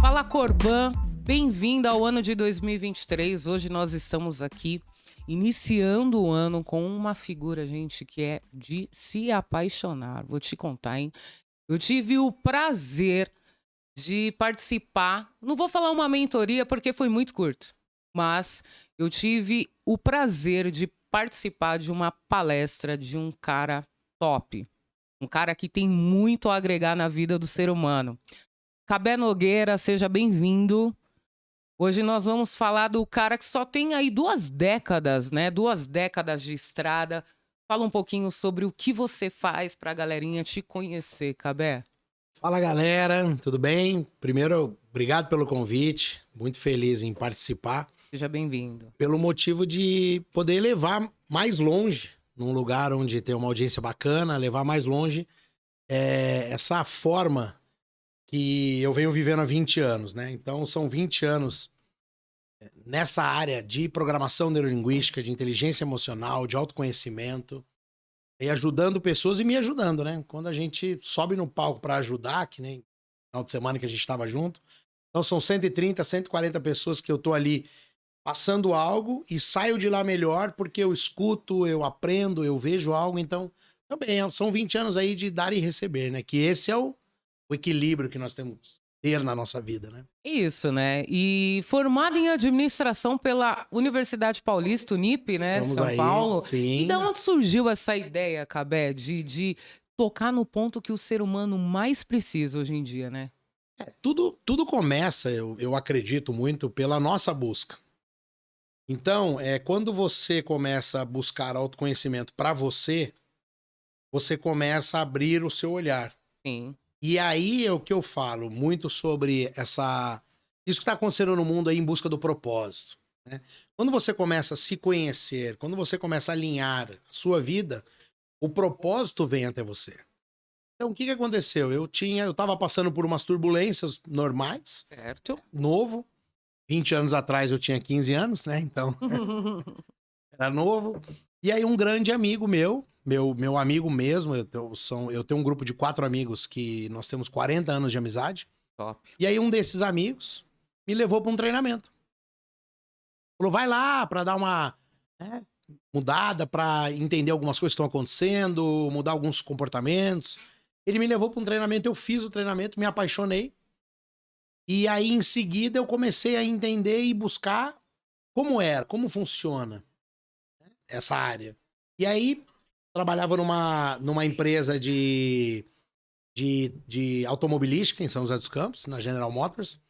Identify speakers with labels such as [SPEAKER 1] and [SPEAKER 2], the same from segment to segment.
[SPEAKER 1] Fala Corban, bem-vindo ao ano de 2023. Hoje nós estamos aqui iniciando o ano com uma figura, gente, que é de se apaixonar. Vou te contar, hein? Eu tive o prazer de participar, não vou falar uma mentoria porque foi muito curto, mas eu tive o prazer de participar de uma palestra de um cara top, um cara que tem muito a agregar na vida do ser humano. Cabé Nogueira, seja bem-vindo. Hoje nós vamos falar do cara que só tem aí 2 décadas, né? 2 décadas de estrada. Fala um pouquinho sobre o que você faz pra galerinha te conhecer, Cabé.
[SPEAKER 2] Fala galera, tudo bem? Primeiro, obrigado pelo convite, muito feliz em participar.
[SPEAKER 1] Seja bem-vindo.
[SPEAKER 2] Pelo motivo de poder levar mais longe, num lugar onde tem uma audiência bacana, levar mais longe essa forma que eu venho vivendo há 20 anos, né? Então são 20 anos nessa área de programação neurolinguística, de inteligência emocional, de autoconhecimento, e ajudando pessoas e me ajudando, né? Quando a gente sobe no palco para ajudar, que nem no final de semana que a gente estava junto, então são 130, 140 pessoas que eu tô ali passando algo e saio de lá melhor porque eu escuto, eu aprendo, eu vejo algo. Então, também são 20 anos aí de dar e receber, né? Que esse é o equilíbrio que nós temos que ter na nossa vida, né?
[SPEAKER 1] Isso, né? E formado em administração pela Universidade Paulista, Unip, né?
[SPEAKER 2] Estamos
[SPEAKER 1] São
[SPEAKER 2] aí,
[SPEAKER 1] Paulo.
[SPEAKER 2] sim.
[SPEAKER 1] E de onde surgiu essa ideia, Cabé, de tocar no ponto que o ser humano mais precisa hoje em dia, né?
[SPEAKER 2] Tudo começa, eu acredito muito, pela nossa busca. Então, quando você começa a buscar autoconhecimento para você, você começa a abrir o seu olhar.
[SPEAKER 1] Sim.
[SPEAKER 2] E aí é o que eu falo muito sobre isso que está acontecendo no mundo aí em busca do propósito, né? Quando você começa a se conhecer, quando você começa a alinhar a sua vida, o propósito vem até você. Então, o que aconteceu? Eu estava passando por umas turbulências normais,
[SPEAKER 1] Certo.
[SPEAKER 2] novo. 20 anos atrás eu tinha 15 anos, né? Então, era novo. E aí um grande amigo meu amigo mesmo, eu tenho um grupo de 4 amigos que nós temos 40 anos de amizade.
[SPEAKER 1] Top.
[SPEAKER 2] E aí um desses amigos me levou para um treinamento. Falou, vai lá para dar uma mudada, para entender algumas coisas que estão acontecendo, mudar alguns comportamentos. Ele me levou para um treinamento, eu fiz o treinamento, me apaixonei. E aí em seguida eu comecei a entender e buscar como funciona essa área. E aí trabalhava numa empresa de automobilística em São José dos Campos, na General Motors.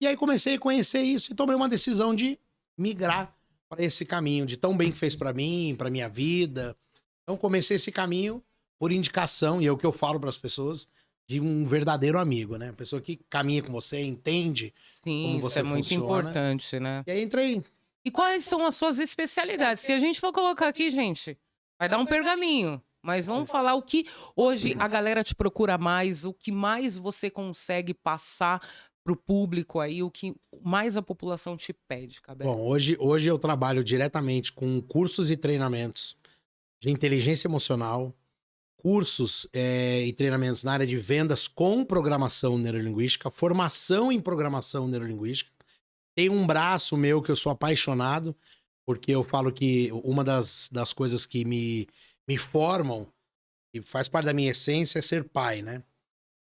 [SPEAKER 2] E aí comecei a conhecer isso e tomei uma decisão de migrar para esse caminho, de tão bem que fez para mim, para minha vida. Então comecei esse caminho por indicação, e é o que eu falo para as pessoas, de um verdadeiro amigo, né? Pessoa que caminha com você, entende
[SPEAKER 1] Sim,
[SPEAKER 2] como
[SPEAKER 1] isso
[SPEAKER 2] você
[SPEAKER 1] é muito
[SPEAKER 2] funciona.
[SPEAKER 1] importante, né?
[SPEAKER 2] E aí entrei.
[SPEAKER 1] E quais são as suas especialidades? Se a gente for colocar aqui, gente, vai dar um pergaminho. Mas vamos falar o que hoje a galera te procura mais, o que mais você consegue passar pro público aí, o que mais a população te pede, Cabé.
[SPEAKER 2] Bom, hoje eu trabalho diretamente com cursos e treinamentos de inteligência emocional, cursos e treinamentos na área de vendas com programação neurolinguística, formação em programação neurolinguística. Tem um braço meu que eu sou apaixonado, porque eu falo que uma das coisas que me formam e faz parte da minha essência é ser pai, né?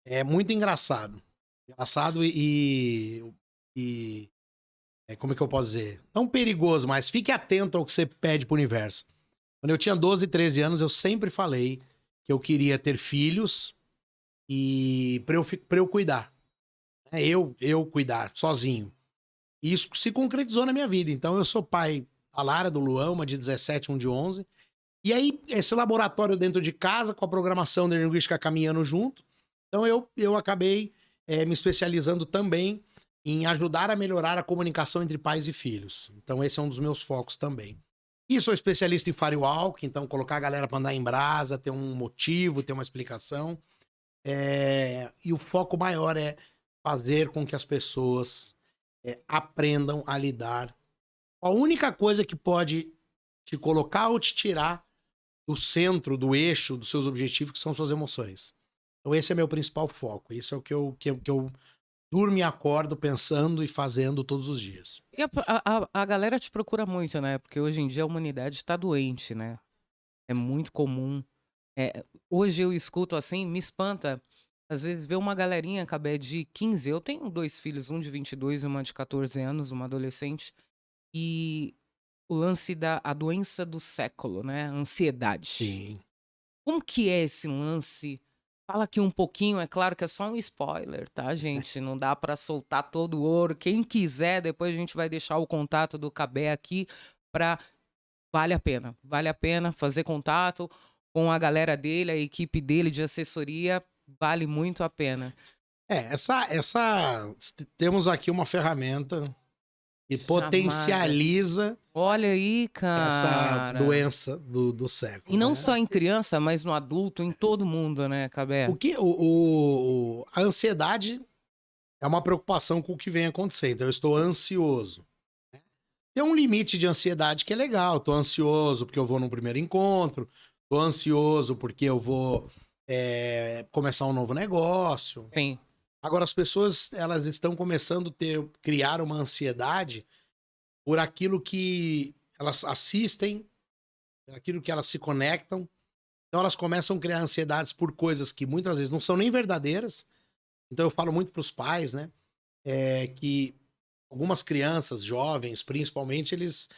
[SPEAKER 2] É muito engraçado. Engraçado como é que eu posso dizer? Não perigoso, mas fique atento ao que você pede pro universo. Quando eu tinha 12, 13 anos, eu sempre falei que eu queria ter filhos e pra eu cuidar. Eu cuidar, sozinho. E isso se concretizou na minha vida. Então eu sou pai da Lara, do Luan, uma de 17, um de 11. E aí, esse laboratório dentro de casa, com a programação neurolinguística caminhando junto. Então eu acabei me especializando também em ajudar a melhorar a comunicação entre pais e filhos. Então esse é um dos meus focos também. E sou especialista em firewalk, então colocar a galera para andar em brasa, ter um motivo, ter uma explicação. E o foco maior é fazer com que as pessoas aprendam a lidar. A única coisa que pode te colocar ou te tirar do centro, do eixo, dos seus objetivos, que são suas emoções. Então esse é meu principal foco. Isso é o que eu durmo e acordo pensando e fazendo todos os dias.
[SPEAKER 1] E a galera te procura muito, né? Porque hoje em dia a humanidade está doente, né? É muito comum. Hoje eu escuto assim, me espanta. Às vezes ver uma galerinha, Cabé, de 15. Eu tenho dois filhos, um de 22 e uma de 14 anos, uma adolescente. E o lance da a doença do século, né? Ansiedade.
[SPEAKER 2] Sim.
[SPEAKER 1] Como que é esse lance? Fala aqui um pouquinho, é claro que é só um spoiler, tá, gente? Não dá pra soltar todo o ouro. Quem quiser, depois a gente vai deixar o contato do Cabé aqui pra. Vale a pena fazer contato com a galera dele, a equipe dele de assessoria, vale muito a pena.
[SPEAKER 2] Temos aqui uma ferramenta que potencializa
[SPEAKER 1] Olha aí,
[SPEAKER 2] essa
[SPEAKER 1] cara.
[SPEAKER 2] doença do século.
[SPEAKER 1] E não
[SPEAKER 2] né?
[SPEAKER 1] só em criança, mas no adulto, em todo mundo, né, Cabé?
[SPEAKER 2] A ansiedade é uma preocupação com o que vem acontecendo. Então, eu estou ansioso. Tem um limite de ansiedade que é legal. Estou ansioso porque eu vou no primeiro encontro. Estou ansioso porque eu vou começar um novo negócio.
[SPEAKER 1] Sim.
[SPEAKER 2] Agora, as pessoas elas estão começando a criar uma ansiedade por aquilo que elas assistem, por aquilo que elas se conectam. Então, elas começam a criar ansiedades por coisas que muitas vezes não são nem verdadeiras. Então, eu falo muito para os pais, né? Que algumas crianças, jovens, principalmente, eles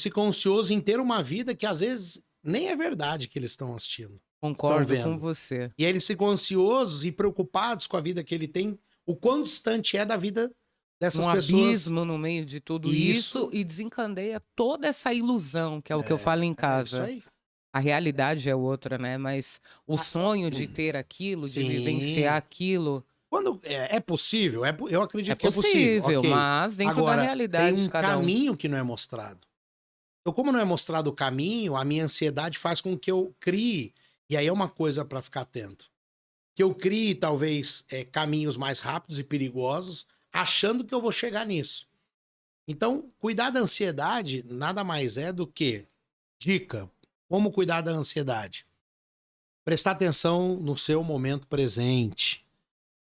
[SPEAKER 2] ficam ansiosos em ter uma vida que às vezes nem é verdade que eles estão assistindo.
[SPEAKER 1] Concordo com você.
[SPEAKER 2] E aí eles ficam ansiosos e preocupados com a vida que ele tem, o quão distante é da vida dessas pessoas.
[SPEAKER 1] Um abismo no meio de tudo isso e desencadeia toda essa ilusão, que é o que eu falo em casa.
[SPEAKER 2] Isso aí.
[SPEAKER 1] A realidade é outra, né? Mas o sonho de ter aquilo, de vivenciar aquilo.
[SPEAKER 2] Quando é possível, eu acredito que é
[SPEAKER 1] possível,
[SPEAKER 2] possível, okay.
[SPEAKER 1] mas dentro
[SPEAKER 2] Agora,
[SPEAKER 1] da realidade
[SPEAKER 2] tem
[SPEAKER 1] de cada
[SPEAKER 2] caminho que não é mostrado. Então, como não é mostrado o caminho, a minha ansiedade faz com que eu crie, e aí é uma coisa para ficar atento, que eu crie talvez caminhos mais rápidos e perigosos, achando que eu vou chegar nisso. Então, cuidar da ansiedade nada mais é do que dica, como cuidar da ansiedade. Prestar atenção no seu momento presente,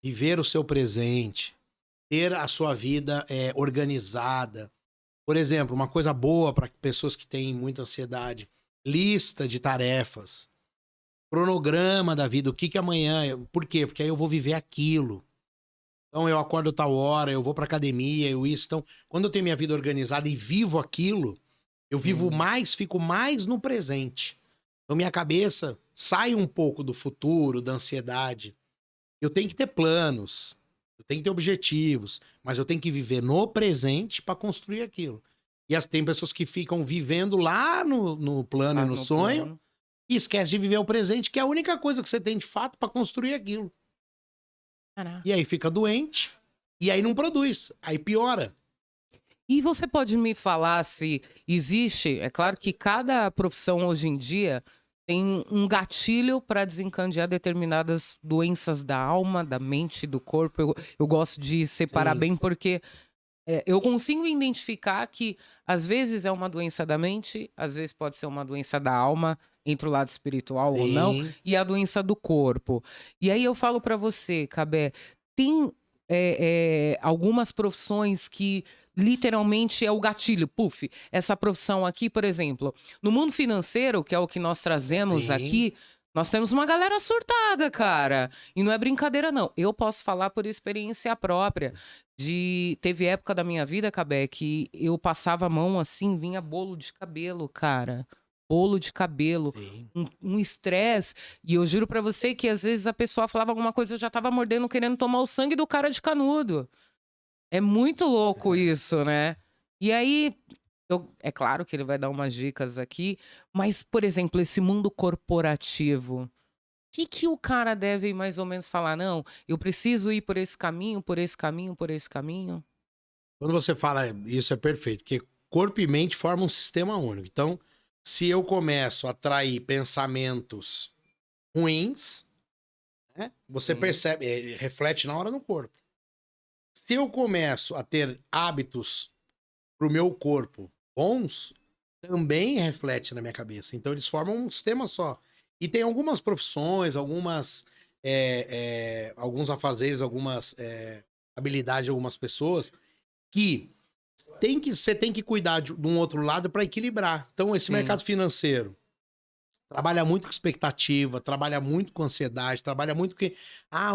[SPEAKER 2] viver o seu presente, ter a sua vida organizada. Por exemplo, uma coisa boa para pessoas que têm muita ansiedade, lista de tarefas, cronograma da vida, o que amanhã, por quê? Porque aí eu vou viver aquilo. Então eu acordo tal hora, eu vou pra academia, Então, quando eu tenho minha vida organizada e vivo aquilo, eu vivo mais, fico mais no presente. Então minha cabeça sai um pouco do futuro, da ansiedade. Eu tenho que ter planos, eu tenho que ter objetivos, mas eu tenho que viver no presente para construir aquilo. E tem pessoas que ficam vivendo lá no plano e no sonho e esquecem de viver o presente, que é a única coisa que você tem de fato para construir aquilo. Caraca. E aí fica doente, e aí não produz, aí piora.
[SPEAKER 1] E você pode me falar se existe, é claro que cada profissão hoje em dia tem um gatilho para desencadear determinadas doenças da alma, da mente, do corpo. Eu gosto de separar bem porque eu consigo identificar que às vezes é uma doença da mente, às vezes pode ser uma doença da alma, entre o lado espiritual ou não, e a doença do corpo. E aí eu falo para você, Cabé, tem algumas profissões que literalmente é o gatilho, puf. Essa profissão aqui, por exemplo, no mundo financeiro, que é o que nós trazemos aqui, nós temos uma galera surtada, cara. E não é brincadeira, não. Eu posso falar por experiência própria. Teve época da minha vida, Cabé, que eu passava a mão assim, vinha bolo de cabelo, cara. Bolo de cabelo, um estresse. E eu juro pra você que às vezes a pessoa falava alguma coisa, eu já tava mordendo, querendo tomar o sangue do cara de canudo. É muito louco isso, né? E aí, é claro que ele vai dar umas dicas aqui, mas, por exemplo, esse mundo corporativo, o que o cara deve mais ou menos falar? Não, eu preciso ir por esse caminho, por esse caminho, por esse caminho?
[SPEAKER 2] Quando você fala isso é perfeito, porque corpo e mente formam um sistema único. Então, se eu começo a atrair pensamentos ruins, né, você percebe, reflete na hora no corpo. Se eu começo a ter hábitos pro meu corpo bons, também reflete na minha cabeça. Então eles formam um sistema só. E tem algumas profissões, alguns afazeres, algumas habilidade de algumas pessoas que você tem que cuidar de um outro lado para equilibrar. Então, esse
[SPEAKER 1] Sim.
[SPEAKER 2] mercado financeiro trabalha muito com expectativa, trabalha muito com ansiedade, trabalha muito com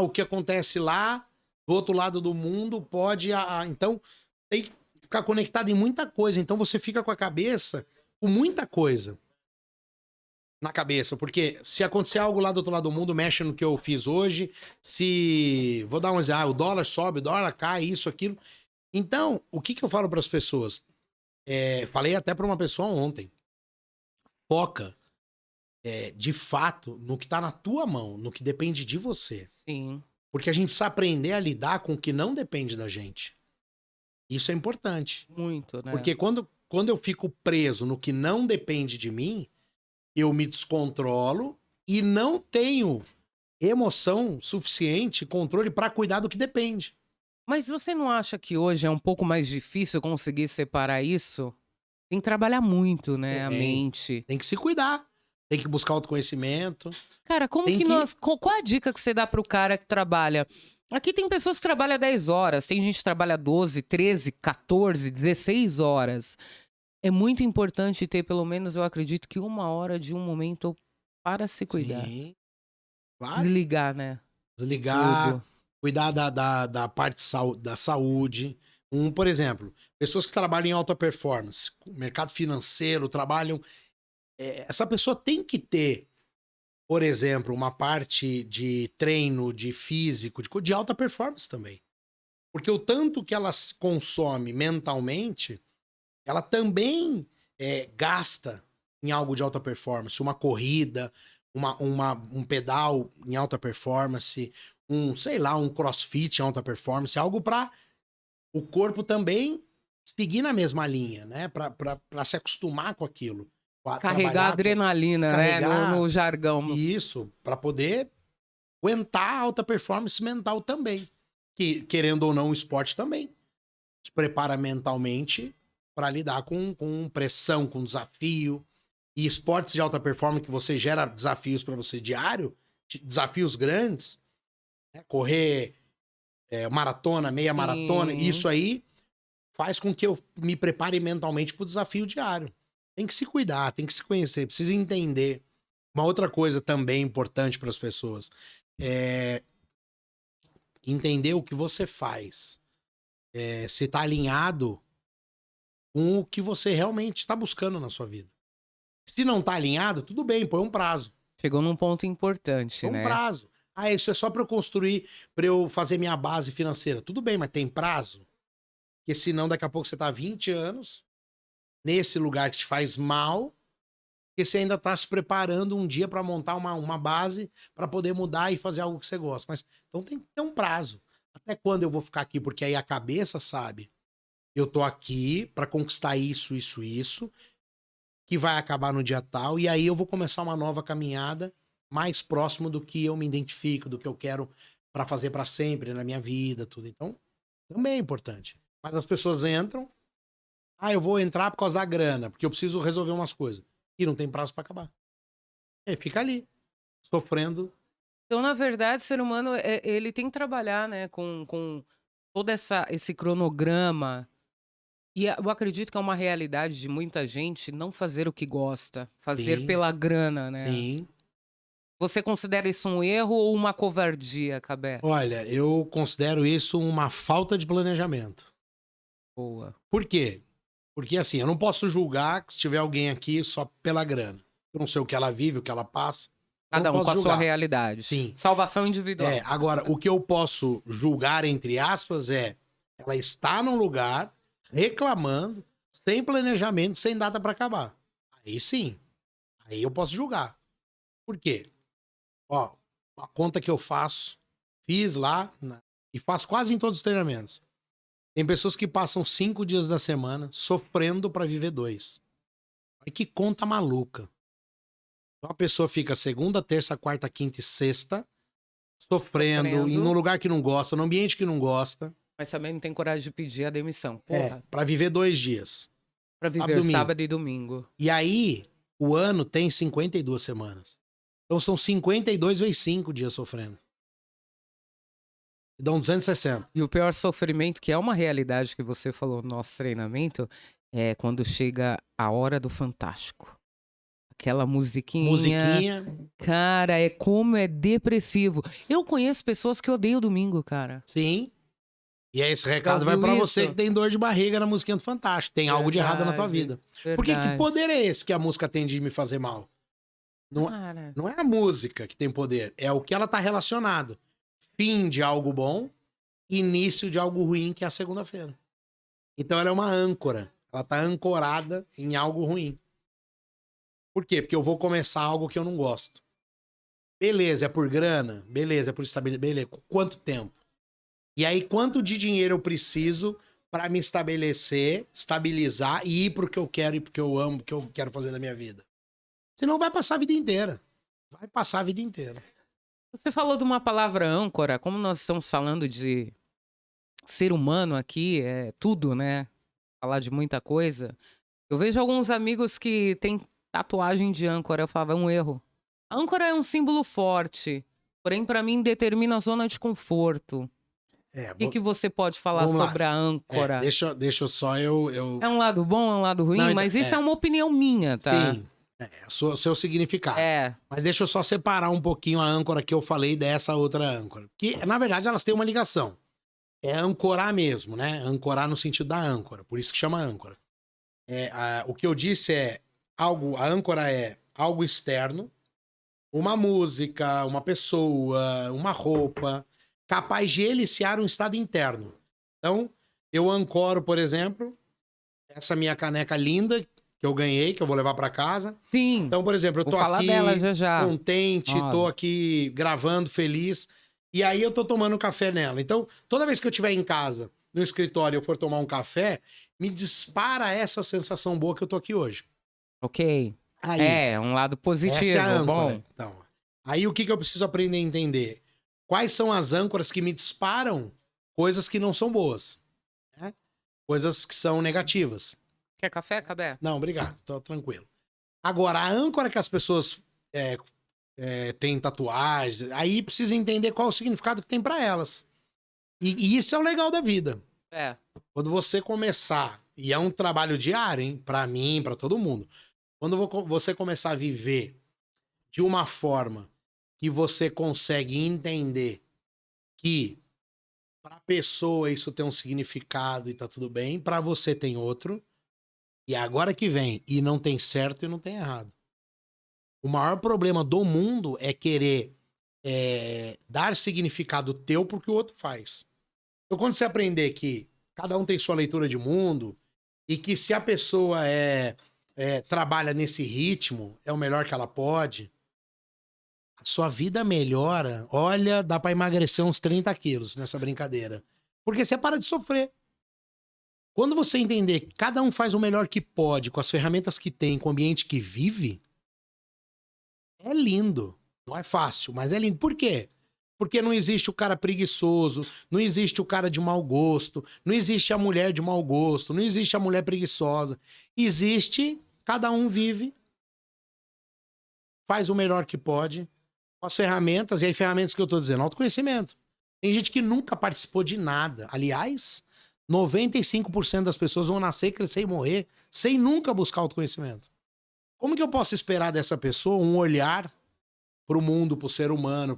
[SPEAKER 2] o que acontece lá do outro lado do mundo pode... Então, tem que ficar conectado em muita coisa. Então, você fica com a cabeça, com muita coisa na cabeça. Porque se acontecer algo lá do outro lado do mundo, mexe no que eu fiz hoje. Se... Vou dar um exemplo. O dólar sobe, o dólar cai, isso, aquilo. Então, o que eu falo para as pessoas? Falei até para uma pessoa ontem. Foca, de fato, no que tá na tua mão, no que depende de você.
[SPEAKER 1] Sim.
[SPEAKER 2] Porque a gente precisa aprender a lidar com o que não depende da gente. Isso é importante.
[SPEAKER 1] Muito, né?
[SPEAKER 2] Porque quando eu fico preso no que não depende de mim, eu me descontrolo e não tenho emoção suficiente, controle para cuidar do que depende.
[SPEAKER 1] Mas você não acha que hoje é um pouco mais difícil conseguir separar isso? Tem que trabalhar muito, né, a mente.
[SPEAKER 2] Tem que se cuidar. Tem que buscar autoconhecimento.
[SPEAKER 1] Cara, como
[SPEAKER 2] Tem
[SPEAKER 1] que
[SPEAKER 2] que-
[SPEAKER 1] nós... Qual a dica que você dá pro cara que trabalha? Aqui tem pessoas que trabalham 10 horas, tem gente que trabalha 12, 13, 14, 16 horas. É muito importante ter, pelo menos, eu acredito que 1 hora de um momento para se cuidar.
[SPEAKER 2] Sim. Claro.
[SPEAKER 1] Desligar, né?
[SPEAKER 2] Desligar,
[SPEAKER 1] Tudo.
[SPEAKER 2] cuidar da parte da saúde. Por exemplo, pessoas que trabalham em alta performance, mercado financeiro, trabalham. Essa pessoa tem que ter, por exemplo, uma parte de treino, de físico, de alta performance também. Porque o tanto que ela consome mentalmente, ela também gasta em algo de alta performance. Uma corrida, um pedal em alta performance, sei lá, um crossfit em alta performance, algo para o corpo também seguir na mesma linha, né? Para se acostumar com aquilo.
[SPEAKER 1] Carregar adrenalina, né? No jargão.
[SPEAKER 2] Isso, para poder aguentar a alta performance mental também. Que, querendo ou não, o esporte também te prepara mentalmente para lidar com pressão, com desafio. E esportes de alta performance que você gera desafios para você diário, desafios grandes, né? Correr maratona, meia maratona, isso aí faz com que eu me prepare mentalmente para o desafio diário. Tem que se cuidar, tem que se conhecer, precisa entender. Uma outra coisa também importante para as pessoas é entender o que você faz. Se está alinhado com o que você realmente está buscando na sua vida. Se não está alinhado, tudo bem, põe um prazo.
[SPEAKER 1] Chegou num ponto importante,
[SPEAKER 2] Põe um
[SPEAKER 1] né?
[SPEAKER 2] prazo. Isso é só para eu construir, para eu fazer minha base financeira. Tudo bem, mas tem prazo? Porque senão daqui a pouco você tá 20 anos nesse lugar que te faz mal, porque você ainda tá se preparando um dia para montar uma base para poder mudar e fazer algo que você gosta. Mas então tem que ter um prazo. Até quando eu vou ficar aqui? Porque aí a cabeça sabe. Eu tô aqui para conquistar isso, isso, isso, que vai acabar no dia tal, e aí eu vou começar uma nova caminhada mais próximo do que eu me identifico, do que eu quero para fazer para sempre na minha vida, tudo. Então, também é importante. Mas as pessoas entram, eu vou entrar por causa da grana, porque eu preciso resolver umas coisas. E não tem prazo para acabar. Fica ali, sofrendo.
[SPEAKER 1] Então, na verdade, o ser humano, ele tem que trabalhar, né, com todo esse cronograma. E eu acredito que é uma realidade de muita gente não fazer o que gosta, fazer
[SPEAKER 2] Sim.
[SPEAKER 1] pela grana, né?
[SPEAKER 2] Sim.
[SPEAKER 1] Você considera isso um erro ou uma covardia, Cabé?
[SPEAKER 2] Olha, eu considero isso uma falta de planejamento.
[SPEAKER 1] Boa.
[SPEAKER 2] Por quê? Porque assim, eu não posso julgar que se tiver alguém aqui só pela grana. Eu não sei o que ela vive, o que ela passa.
[SPEAKER 1] Cada um
[SPEAKER 2] posso
[SPEAKER 1] com a sua
[SPEAKER 2] julgar.
[SPEAKER 1] realidade.
[SPEAKER 2] Sim.
[SPEAKER 1] Salvação individual.
[SPEAKER 2] Agora, o que eu posso julgar, entre aspas, ela está num lugar reclamando, sem planejamento, sem data para acabar. Aí sim. Aí eu posso julgar. Por quê? Ó, a conta que eu fiz lá, né, e faço quase em todos os treinamentos. Tem pessoas que passam 5 dias da semana sofrendo para viver 2. Olha que conta maluca. Então a pessoa fica segunda, terça, quarta, quinta e sexta sofrendo. Em um lugar que não gosta, num ambiente que não gosta.
[SPEAKER 1] Mas também não tem coragem de pedir a demissão. Porra.
[SPEAKER 2] Pra viver 2 dias.
[SPEAKER 1] Pra viver sábado e domingo.
[SPEAKER 2] E aí, o ano tem 52 semanas. Então são 52 vezes 5 dias sofrendo. dão 260.
[SPEAKER 1] E o pior sofrimento, que é uma realidade que você falou no nosso treinamento, é quando chega a hora do Fantástico. Aquela musiquinha.
[SPEAKER 2] Musiquinha.
[SPEAKER 1] Cara, é como é depressivo. Eu conheço pessoas que odeiam o domingo, cara.
[SPEAKER 2] Sim. E aí esse recado
[SPEAKER 1] Já
[SPEAKER 2] vai
[SPEAKER 1] ouviu
[SPEAKER 2] pra
[SPEAKER 1] isso?
[SPEAKER 2] você que tem dor de barriga na musiquinha do Fantástico. Tem algo de errado na tua vida. Porque que
[SPEAKER 1] Verdade.
[SPEAKER 2] poder é esse que a música tem de me fazer mal?
[SPEAKER 1] Cara,
[SPEAKER 2] Não é a música que tem poder, é o que ela tá relacionado. Fim de algo bom, início de algo ruim, que é a segunda-feira. Então ela é uma âncora. Ela tá ancorada em algo ruim. Por quê? Porque eu vou começar algo que eu não gosto. Beleza, é por grana? Beleza, é por estabilidade? Beleza. Quanto tempo? E aí, quanto de dinheiro eu preciso pra me estabelecer, estabilizar e ir pro que eu quero e pro que eu amo, pro que eu quero fazer na minha vida? Senão vai passar a vida inteira. Vai passar a vida inteira.
[SPEAKER 1] você falou de uma palavra âncora, como nós estamos falando de ser humano aqui, é tudo, né? Falar de muita coisa. Eu vejo alguns amigos que têm tatuagem de âncora. Eu falava, é um erro. A âncora é um símbolo forte, porém, pra mim, determina a zona de conforto. O que você pode falar
[SPEAKER 2] Vamos lá.
[SPEAKER 1] sobre a âncora?
[SPEAKER 2] Deixa eu só eu...
[SPEAKER 1] É um lado bom, é um lado ruim,
[SPEAKER 2] Não, então,
[SPEAKER 1] mas isso é uma opinião minha, tá?
[SPEAKER 2] Sim, é o seu significado.
[SPEAKER 1] É,
[SPEAKER 2] Mas deixa eu só separar um pouquinho a âncora que eu falei dessa outra âncora. Que, na verdade, elas têm uma ligação. É ancorar mesmo, né? Ancorar no sentido da âncora. Por isso que chama âncora. O que eu disse é algo... A âncora é algo externo. Uma música, uma pessoa, uma roupa... capaz de eliciar um estado interno. Então, eu ancoro, por exemplo, essa minha caneca linda que eu ganhei, que eu vou levar pra casa.
[SPEAKER 1] sim.
[SPEAKER 2] Então, por exemplo, eu
[SPEAKER 1] Vou
[SPEAKER 2] tô
[SPEAKER 1] falar
[SPEAKER 2] aqui
[SPEAKER 1] dela já já.
[SPEAKER 2] contente,
[SPEAKER 1] Óbvio.
[SPEAKER 2] tô aqui gravando, feliz. E aí eu tô tomando um café nela. Então, toda vez que eu estiver em casa, no escritório, eu for tomar um café, me dispara essa sensação boa que eu tô aqui hoje.
[SPEAKER 1] Ok.
[SPEAKER 2] Aí,
[SPEAKER 1] É, um lado positivo,
[SPEAKER 2] essa é a âncora.
[SPEAKER 1] bom.
[SPEAKER 2] Então, aí o que eu preciso aprender a entender? Quais são as âncoras que me disparam coisas que não são boas? Né? Coisas que são negativas.
[SPEAKER 1] Quer café, Cabé?
[SPEAKER 2] Não, obrigado, tô tranquilo. Agora, a âncora que as pessoas têm tatuagens, aí precisa entender qual é o significado que tem pra elas. E isso é o legal da vida.
[SPEAKER 1] É.
[SPEAKER 2] Quando você começar, e é um trabalho diário, hein? Pra mim, pra todo mundo. Quando você começar a viver de uma forma que você consegue entender que pra pessoa isso tem um significado e tá tudo bem, pra você tem outro, e agora que vem, e não tem certo e não tem errado. O maior problema do mundo é querer dar significado teu pro que o outro faz. Então quando você aprender que cada um tem sua leitura de mundo, e que se a pessoa trabalha nesse ritmo, é o melhor que ela pode, a sua vida melhora. Olha, dá pra emagrecer uns 30 quilos nessa brincadeira. Porque você para de sofrer. Quando você entender que cada um faz o melhor que pode, com as ferramentas que tem, com o ambiente que vive, é lindo. Não é fácil, mas é lindo. Por quê? Porque não existe o cara preguiçoso, não existe o cara de mau gosto, não existe a mulher de mau gosto, não existe a mulher preguiçosa. Existe, cada um vive, faz o melhor que pode, com as ferramentas, e aí ferramentas que eu tô dizendo, autoconhecimento. Tem gente que nunca participou de nada. Aliás, 95% das pessoas vão nascer, crescer e morrer sem nunca buscar autoconhecimento. Como que eu posso esperar dessa pessoa um olhar pro mundo, pro ser humano,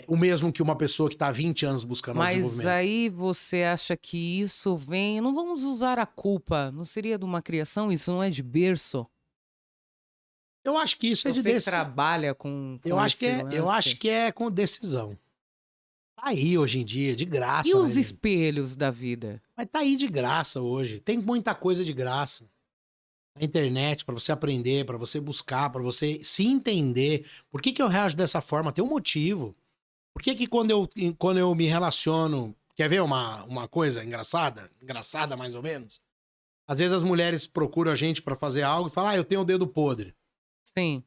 [SPEAKER 2] o mesmo que uma pessoa que tá há 20 anos buscando
[SPEAKER 1] Mas
[SPEAKER 2] desenvolvimento?
[SPEAKER 1] aí você acha que isso vem... Não vamos usar a culpa. Não seria de uma criação? Isso não é de berço?
[SPEAKER 2] Eu acho que isso é de
[SPEAKER 1] Você
[SPEAKER 2] decisão.
[SPEAKER 1] trabalha com
[SPEAKER 2] Eu acho
[SPEAKER 1] lance.
[SPEAKER 2] que é com decisão. Tá aí hoje em dia, de graça.
[SPEAKER 1] E os
[SPEAKER 2] né?
[SPEAKER 1] espelhos da vida?
[SPEAKER 2] Mas tá aí de graça hoje. Tem muita coisa de graça. Na internet, pra você aprender, pra você buscar, pra você se entender. Por que eu reajo dessa forma? Tem um motivo. Por que quando eu me relaciono... Quer ver uma coisa engraçada? Engraçada, mais ou menos? Às vezes as mulheres procuram a gente pra fazer algo e falam, eu tenho o dedo podre.
[SPEAKER 1] Sim.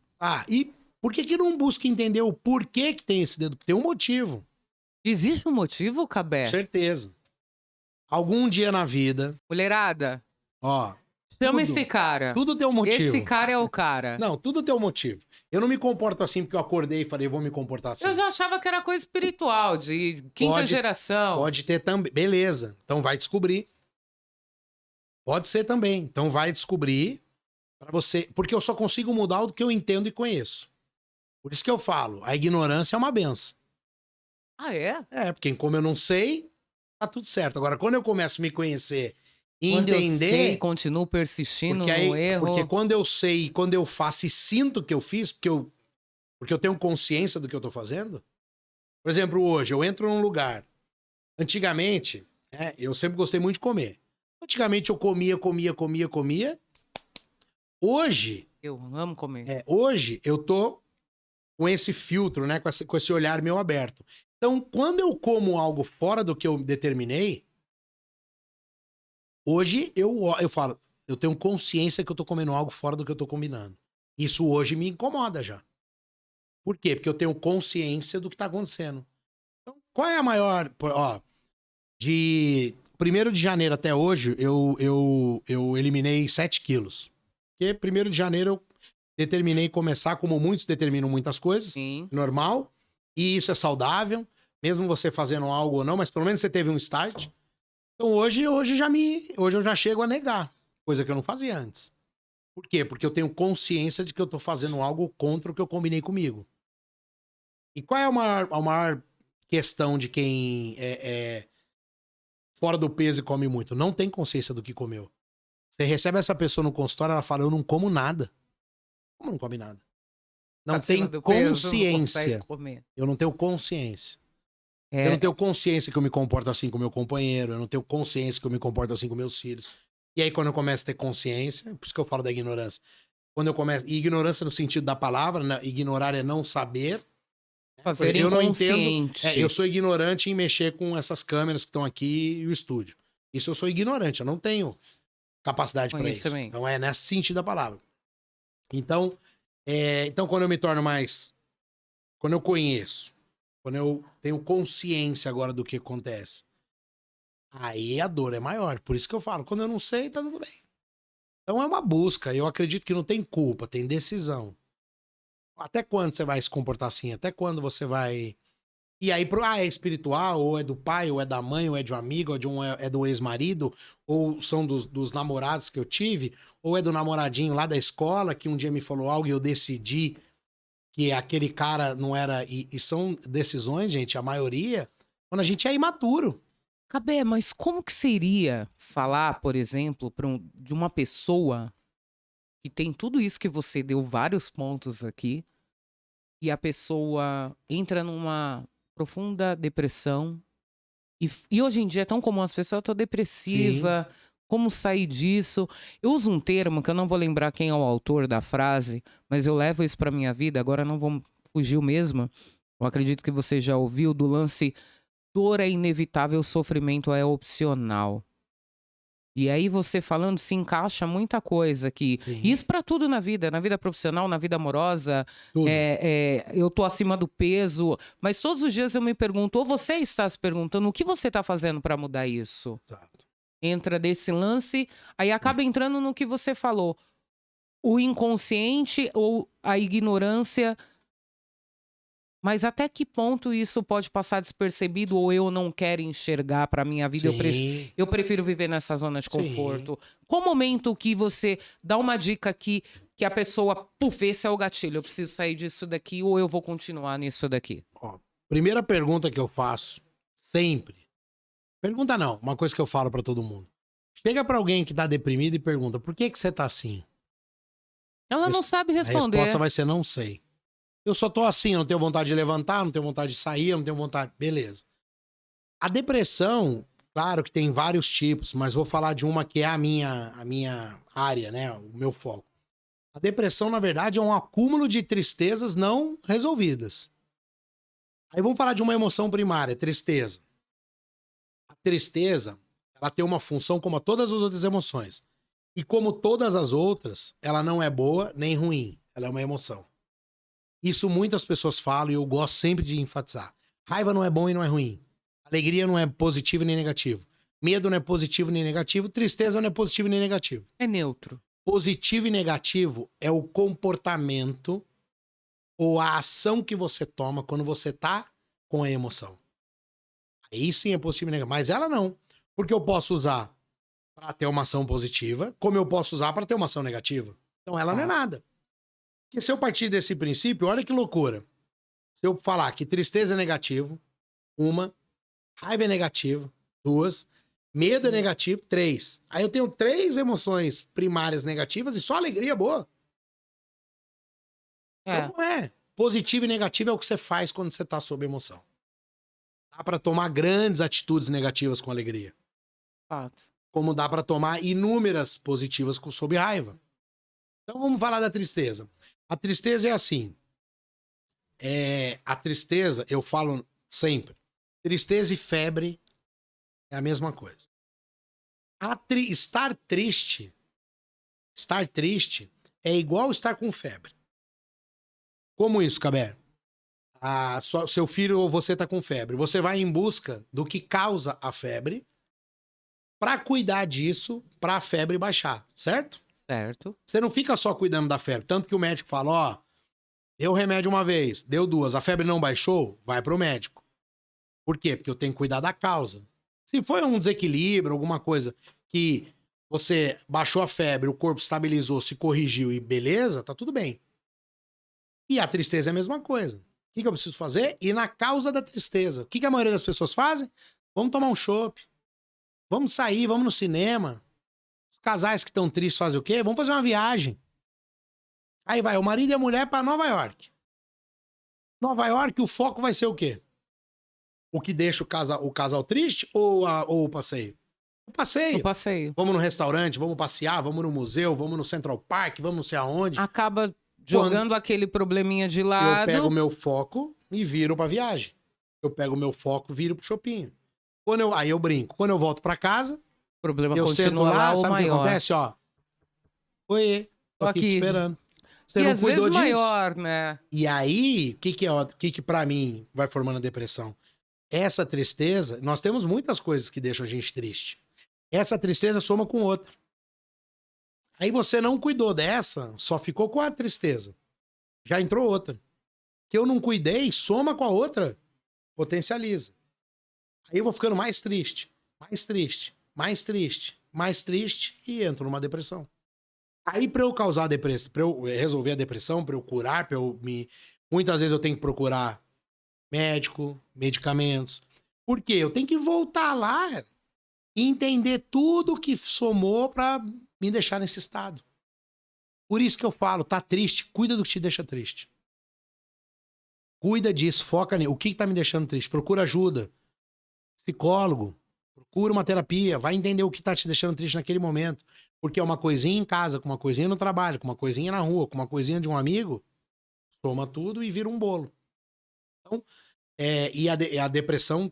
[SPEAKER 2] E por que não busca entender o porquê que tem esse dedo? Tem um motivo.
[SPEAKER 1] Existe um motivo, Cabé?
[SPEAKER 2] Certeza. Algum dia na vida,
[SPEAKER 1] Mulherada,
[SPEAKER 2] ó...
[SPEAKER 1] chama
[SPEAKER 2] tudo-
[SPEAKER 1] esse cara.
[SPEAKER 2] Tudo tem um motivo.
[SPEAKER 1] Esse cara é o cara.
[SPEAKER 2] Não, tudo tem um motivo. Eu não me comporto assim porque eu acordei e falei, vou me comportar assim.
[SPEAKER 1] Eu já achava que era coisa espiritual, de quinta geração.
[SPEAKER 2] Pode ter também. Beleza. Então vai descobrir. Pode ser também. Então vai descobrir para você. Porque eu só consigo mudar o que eu entendo e conheço. Por isso que eu falo, a ignorância é uma benção.
[SPEAKER 1] Ah, é?
[SPEAKER 2] É, porque como eu não sei, tá tudo certo. Agora, quando eu começo a me conhecer e
[SPEAKER 1] Quando eu
[SPEAKER 2] entender.
[SPEAKER 1] sei, continuo persistindo no erro.
[SPEAKER 2] Porque quando eu sei, quando eu faço e sinto que eu fiz, porque eu tenho consciência do que eu tô fazendo. Por exemplo, hoje, eu entro num lugar. Antigamente, eu sempre gostei muito de comer. Antigamente eu comia. Hoje,
[SPEAKER 1] Eu amo comer.
[SPEAKER 2] hoje eu tô com esse filtro, né? Com esse olhar meio aberto. Então, quando eu como algo fora do que eu determinei, hoje eu falo, eu tenho consciência que eu tô comendo algo fora do que eu tô combinando. Isso hoje me incomoda já. Por quê? Porque eu tenho consciência do que tá acontecendo. Então, qual é a maior... Ó, de 1º de janeiro até hoje, eu eliminei 7 quilos. Porque 1º de janeiro eu determinei começar, como muitos determinam muitas coisas.
[SPEAKER 1] Sim.
[SPEAKER 2] Normal. E isso é saudável. Mesmo você fazendo algo ou não, mas pelo menos você teve um start. Então hoje eu já chego a negar. Coisa que eu não fazia antes. Por quê? Porque eu tenho consciência de que eu tô fazendo algo contra o que eu combinei comigo. E qual é a maior questão de quem é fora do peso e come muito? Não tem consciência do que comeu. Você recebe essa pessoa no consultório, ela fala, eu não como nada. Como não come nada? Não tem consciência. Eu não tenho consciência. Eu não tenho consciência que eu me comporto assim com meu companheiro. Eu não tenho consciência que eu me comporto assim com meus filhos. E aí, quando eu começo a ter consciência, por isso que eu falo da ignorância. Quando eu começo. E ignorância no sentido da palavra, né? Ignorar é não saber.
[SPEAKER 1] Fazer
[SPEAKER 2] eu não
[SPEAKER 1] inconsciente.
[SPEAKER 2] entendo. Eu sou ignorante em mexer com essas câmeras que estão aqui e o estúdio. Isso eu sou ignorante, eu não tenho capacidade para isso. Então é nesse sentido da palavra. Então, quando eu me torno mais. Quando eu conheço, quando eu tenho consciência agora do que acontece, aí a dor é maior. Por isso que eu falo, quando eu não sei, tá tudo bem. Então é uma busca. Eu acredito que não tem culpa, tem decisão. Até quando você vai se comportar assim? Até quando você vai... E aí, é espiritual, ou é do pai, ou é da mãe, ou é de um amigo, ou é do ex-marido, ou são dos namorados que eu tive, ou é do namoradinho lá da escola que um dia me falou algo e eu decidi que aquele cara não era... E são decisões, gente, a maioria, quando a gente é imaturo.
[SPEAKER 1] Cabé, mas como que seria falar, por exemplo, de uma pessoa que tem tudo isso que você deu vários pontos aqui, e a pessoa entra numa profunda depressão, e hoje em dia é tão comum as pessoas, eu tô depressiva, como sair disso? Eu uso um termo que eu não vou lembrar quem é o autor da frase, mas eu levo isso pra minha vida, agora não vou fugir mesmo. Eu acredito que você já ouviu do lance: dor é inevitável, sofrimento é opcional. E aí você falando, se encaixa muita coisa aqui. Isso pra tudo na vida profissional, na vida amorosa. Eu tô acima do peso, mas todos os dias eu me pergunto, ou você está se perguntando, o que você tá fazendo pra mudar isso?
[SPEAKER 2] Exato.
[SPEAKER 1] Entra desse lance, aí acaba entrando no que você falou. O inconsciente ou a ignorância. Mas até que ponto isso pode passar despercebido ou eu não quero enxergar para minha vida? Eu prefiro viver nessa zona de conforto. Qual momento que você dá uma dica aqui que a pessoa, esse é o gatilho, eu preciso sair disso daqui ou eu vou continuar nisso daqui?
[SPEAKER 2] Ó, primeira pergunta que eu faço, sempre. Pergunta não, uma coisa que eu falo para todo mundo. Chega para alguém que tá deprimido e pergunta, por que você tá assim?
[SPEAKER 1] Ela não sabe responder.
[SPEAKER 2] A resposta vai ser, não sei. Eu só tô assim, eu não tenho vontade de levantar, não tenho vontade de sair, eu não tenho vontade... Beleza. A depressão, claro que tem vários tipos, mas vou falar de uma que é a minha área, né? O meu foco. A depressão, na verdade, é um acúmulo de tristezas não resolvidas. Aí vamos falar de uma emoção primária, tristeza. A tristeza, ela tem uma função como todas as outras emoções. E como todas as outras, ela não é boa nem ruim. Ela é uma emoção. Isso muitas pessoas falam e eu gosto sempre de enfatizar. Raiva não é bom e não é ruim. Alegria não é positivo nem negativo. Medo não é positivo nem negativo. Tristeza não é positivo nem negativo.
[SPEAKER 1] É neutro.
[SPEAKER 2] Positivo e negativo é o comportamento ou a ação que você toma quando você tá com a emoção. Aí sim é positivo e negativo. Mas ela não. Porque eu posso usar para ter uma ação positiva, como eu posso usar para ter uma ação negativa. Então ela não é nada. Porque se eu partir desse princípio, olha que loucura. Se eu falar que tristeza é negativo, 1, raiva é negativo, 2, medo é negativo, 3. Aí eu tenho 3 emoções primárias negativas e só alegria boa. Então não é. Positivo e negativo é o que você faz quando você tá sob emoção. Dá pra tomar grandes atitudes negativas com alegria.
[SPEAKER 1] Fato.
[SPEAKER 2] Como dá pra tomar inúmeras positivas sob raiva. Então vamos falar da tristeza. A tristeza é assim. A tristeza, eu falo sempre, tristeza e febre é a mesma coisa. Estar triste é igual estar com febre. Como isso, Cabé? Seu filho ou você tá com febre. Você vai em busca do que causa a febre pra cuidar disso, pra febre baixar, certo?
[SPEAKER 1] Certo.
[SPEAKER 2] Você não fica só cuidando da febre. Tanto que o médico fala, ó, deu remédio uma vez, deu 2, a febre não baixou, vai pro médico. Por quê? Porque eu tenho que cuidar da causa. Se foi um desequilíbrio, alguma coisa que você baixou a febre, o corpo estabilizou, se corrigiu e beleza, tá tudo bem. E a tristeza é a mesma coisa. O que eu preciso fazer? Ir na causa da tristeza. O que a maioria das pessoas fazem? Vamos tomar um chopp. Vamos sair, vamos no cinema. Os casais que estão tristes fazem o quê? Vamos fazer uma viagem. Aí vai o marido e a mulher pra Nova York. Nova York, o foco vai ser o quê? O que deixa o casal triste ou o passeio? O passeio.
[SPEAKER 1] O passeio.
[SPEAKER 2] Vamos no restaurante, vamos passear, vamos no museu, vamos no Central Park, vamos não sei aonde.
[SPEAKER 1] Acaba jogando aquele probleminha de lado.
[SPEAKER 2] Eu pego o meu foco e viro pra viagem. Eu pego o meu foco e viro pro shopping. Aí eu brinco. Quando eu volto pra casa,
[SPEAKER 1] O problema
[SPEAKER 2] eu sento
[SPEAKER 1] continua lá,
[SPEAKER 2] lá,
[SPEAKER 1] o
[SPEAKER 2] sabe o que
[SPEAKER 1] maior.
[SPEAKER 2] acontece? Ó, oi, tô aqui te esperando. Você
[SPEAKER 1] E
[SPEAKER 2] não
[SPEAKER 1] às
[SPEAKER 2] cuidou
[SPEAKER 1] vezes
[SPEAKER 2] disso?
[SPEAKER 1] maior, né?
[SPEAKER 2] E aí, o que pra mim vai formando a depressão? Essa tristeza, nós temos muitas coisas que deixam a gente triste. Essa tristeza soma com outra. Aí você não cuidou dessa, só ficou com a tristeza. Já entrou outra. Que eu não cuidei, soma com a outra, potencializa. Aí eu vou ficando mais triste, mais triste, mais triste, mais triste e entro numa depressão. Aí pra eu causar depressão, pra eu resolver a depressão, pra eu curar, muitas vezes eu tenho que procurar médico, medicamentos. Por quê? Eu tenho que voltar lá e entender tudo que somou pra me deixar nesse estado. Por isso que eu falo, tá triste, cuida do que te deixa triste. Cuida disso, foca nisso. O que tá me deixando triste? Procura ajuda. Psicólogo. Procura uma terapia. Vai entender o que tá te deixando triste naquele momento. Porque é uma coisinha em casa, com uma coisinha no trabalho, com uma coisinha na rua, com uma coisinha de um amigo, soma tudo e vira um bolo. Então, e a depressão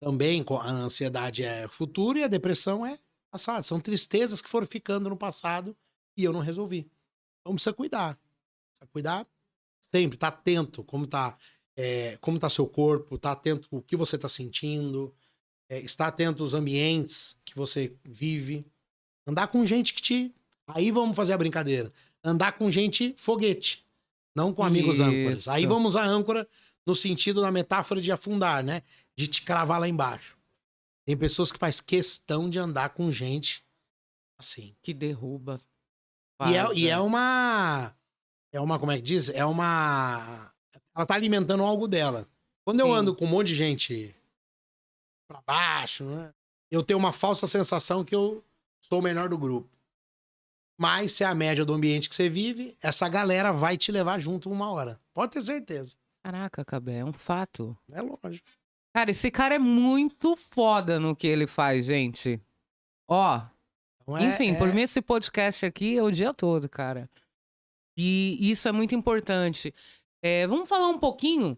[SPEAKER 2] também, a ansiedade é futuro e a depressão é passado. São tristezas que foram ficando no passado e eu não resolvi. Então precisa cuidar. Precisa cuidar sempre, tá atento como tá seu corpo, tá atento o que você tá sentindo, está atento aos ambientes que você vive. Andar com gente que te... Aí vamos fazer a brincadeira. Andar com gente foguete, não com amigos âncoras. Aí vamos usar âncora no sentido da metáfora de afundar, né? De te cravar lá embaixo. Tem pessoas que faz questão de andar com gente assim.
[SPEAKER 1] Que derruba.
[SPEAKER 2] E é uma... como é que diz? Ela tá alimentando algo dela. Quando eu ando com um monte de gente pra baixo, né? Eu tenho uma falsa sensação que eu sou o menor do grupo. Mas se é a média do ambiente que você vive, essa galera vai te levar junto uma hora. Pode ter certeza.
[SPEAKER 1] Caraca, Cabé, é um fato.
[SPEAKER 2] É lógico.
[SPEAKER 1] Cara, esse cara é muito foda no que ele faz, gente. Ó, enfim, por mim esse podcast aqui é o dia todo, cara. E isso é muito importante. Vamos falar um pouquinho,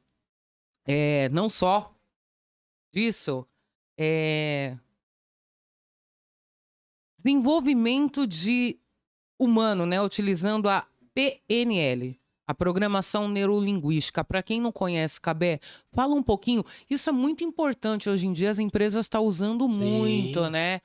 [SPEAKER 1] não só disso, desenvolvimento de humano, né? Utilizando a PNL, a programação neurolinguística. Para quem não conhece, Cabé, fala um pouquinho. Isso é muito importante hoje em dia, as empresas estão usando muito, né?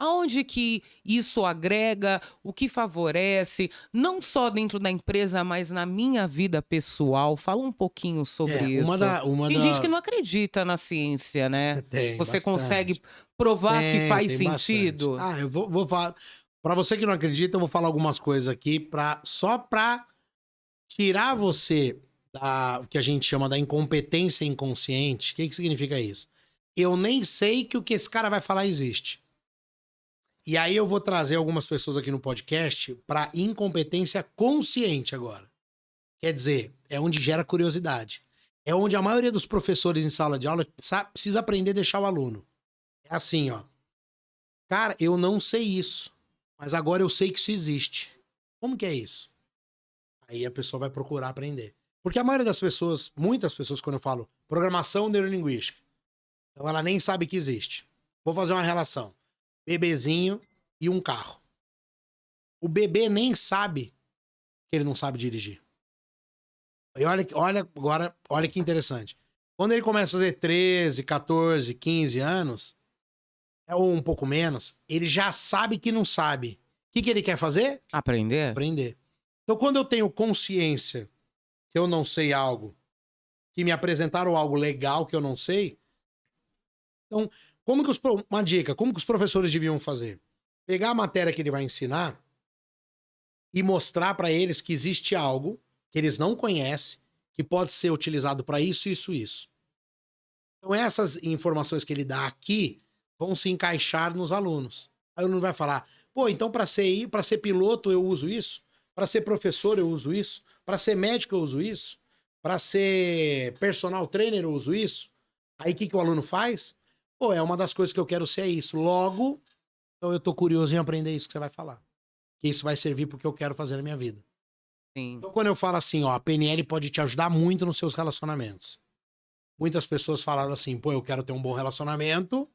[SPEAKER 1] Aonde que isso agrega, o que favorece, não só dentro da empresa, mas na minha vida pessoal? Fala um pouquinho sobre
[SPEAKER 2] Uma
[SPEAKER 1] isso.
[SPEAKER 2] da, uma
[SPEAKER 1] Tem gente que
[SPEAKER 2] da...
[SPEAKER 1] não acredita na ciência, né?
[SPEAKER 2] Tem
[SPEAKER 1] Você consegue
[SPEAKER 2] bastante.
[SPEAKER 1] provar que faz
[SPEAKER 2] Tem bastante.
[SPEAKER 1] sentido?
[SPEAKER 2] Ah, eu vou falar. Pra você que não acredita, eu vou falar algumas coisas aqui só pra tirar você da o que a gente chama da incompetência inconsciente. O que significa isso? Eu nem sei que o que esse cara vai falar existe. E aí eu vou trazer algumas pessoas aqui no podcast pra incompetência consciente agora. Quer dizer, é onde gera curiosidade. É onde a maioria dos professores em sala de aula precisa aprender a deixar o aluno. É assim, ó. Cara, eu não sei isso, mas agora eu sei que isso existe. Como que é isso? Aí a pessoa vai procurar aprender. Porque a maioria das pessoas, muitas pessoas, quando eu falo programação neurolinguística, então ela nem sabe que existe. Vou fazer uma relação. Bebezinho e um carro. O bebê nem sabe que ele não sabe dirigir. E olha que interessante. Quando ele começa a fazer 13, 14, 15 anos, ou um pouco menos, ele já sabe que não sabe. O que ele quer fazer?
[SPEAKER 1] Aprender?
[SPEAKER 2] Aprender. Então, quando eu tenho consciência que eu não sei algo, que me apresentaram algo legal que eu não sei, então, uma dica, como que os professores deviam fazer? Pegar a matéria que ele vai ensinar e mostrar para eles que existe algo que eles não conhecem, que pode ser utilizado para isso, isso, isso. Então, essas informações que ele dá aqui vão se encaixar nos alunos. Aí o aluno vai falar, pô, então para ser piloto eu uso isso, para ser professor eu uso isso, para ser médico eu uso isso, para ser personal trainer eu uso isso. Aí o que o aluno faz? Pô, é uma das coisas que eu quero ser é isso. Logo, então eu tô curioso em aprender isso que você vai falar. Que isso vai servir pro que eu quero fazer na minha vida.
[SPEAKER 1] Sim.
[SPEAKER 2] Então quando eu falo assim, ó, a PNL pode te ajudar muito nos seus relacionamentos. Muitas pessoas falaram assim, pô, eu quero ter um bom relacionamento,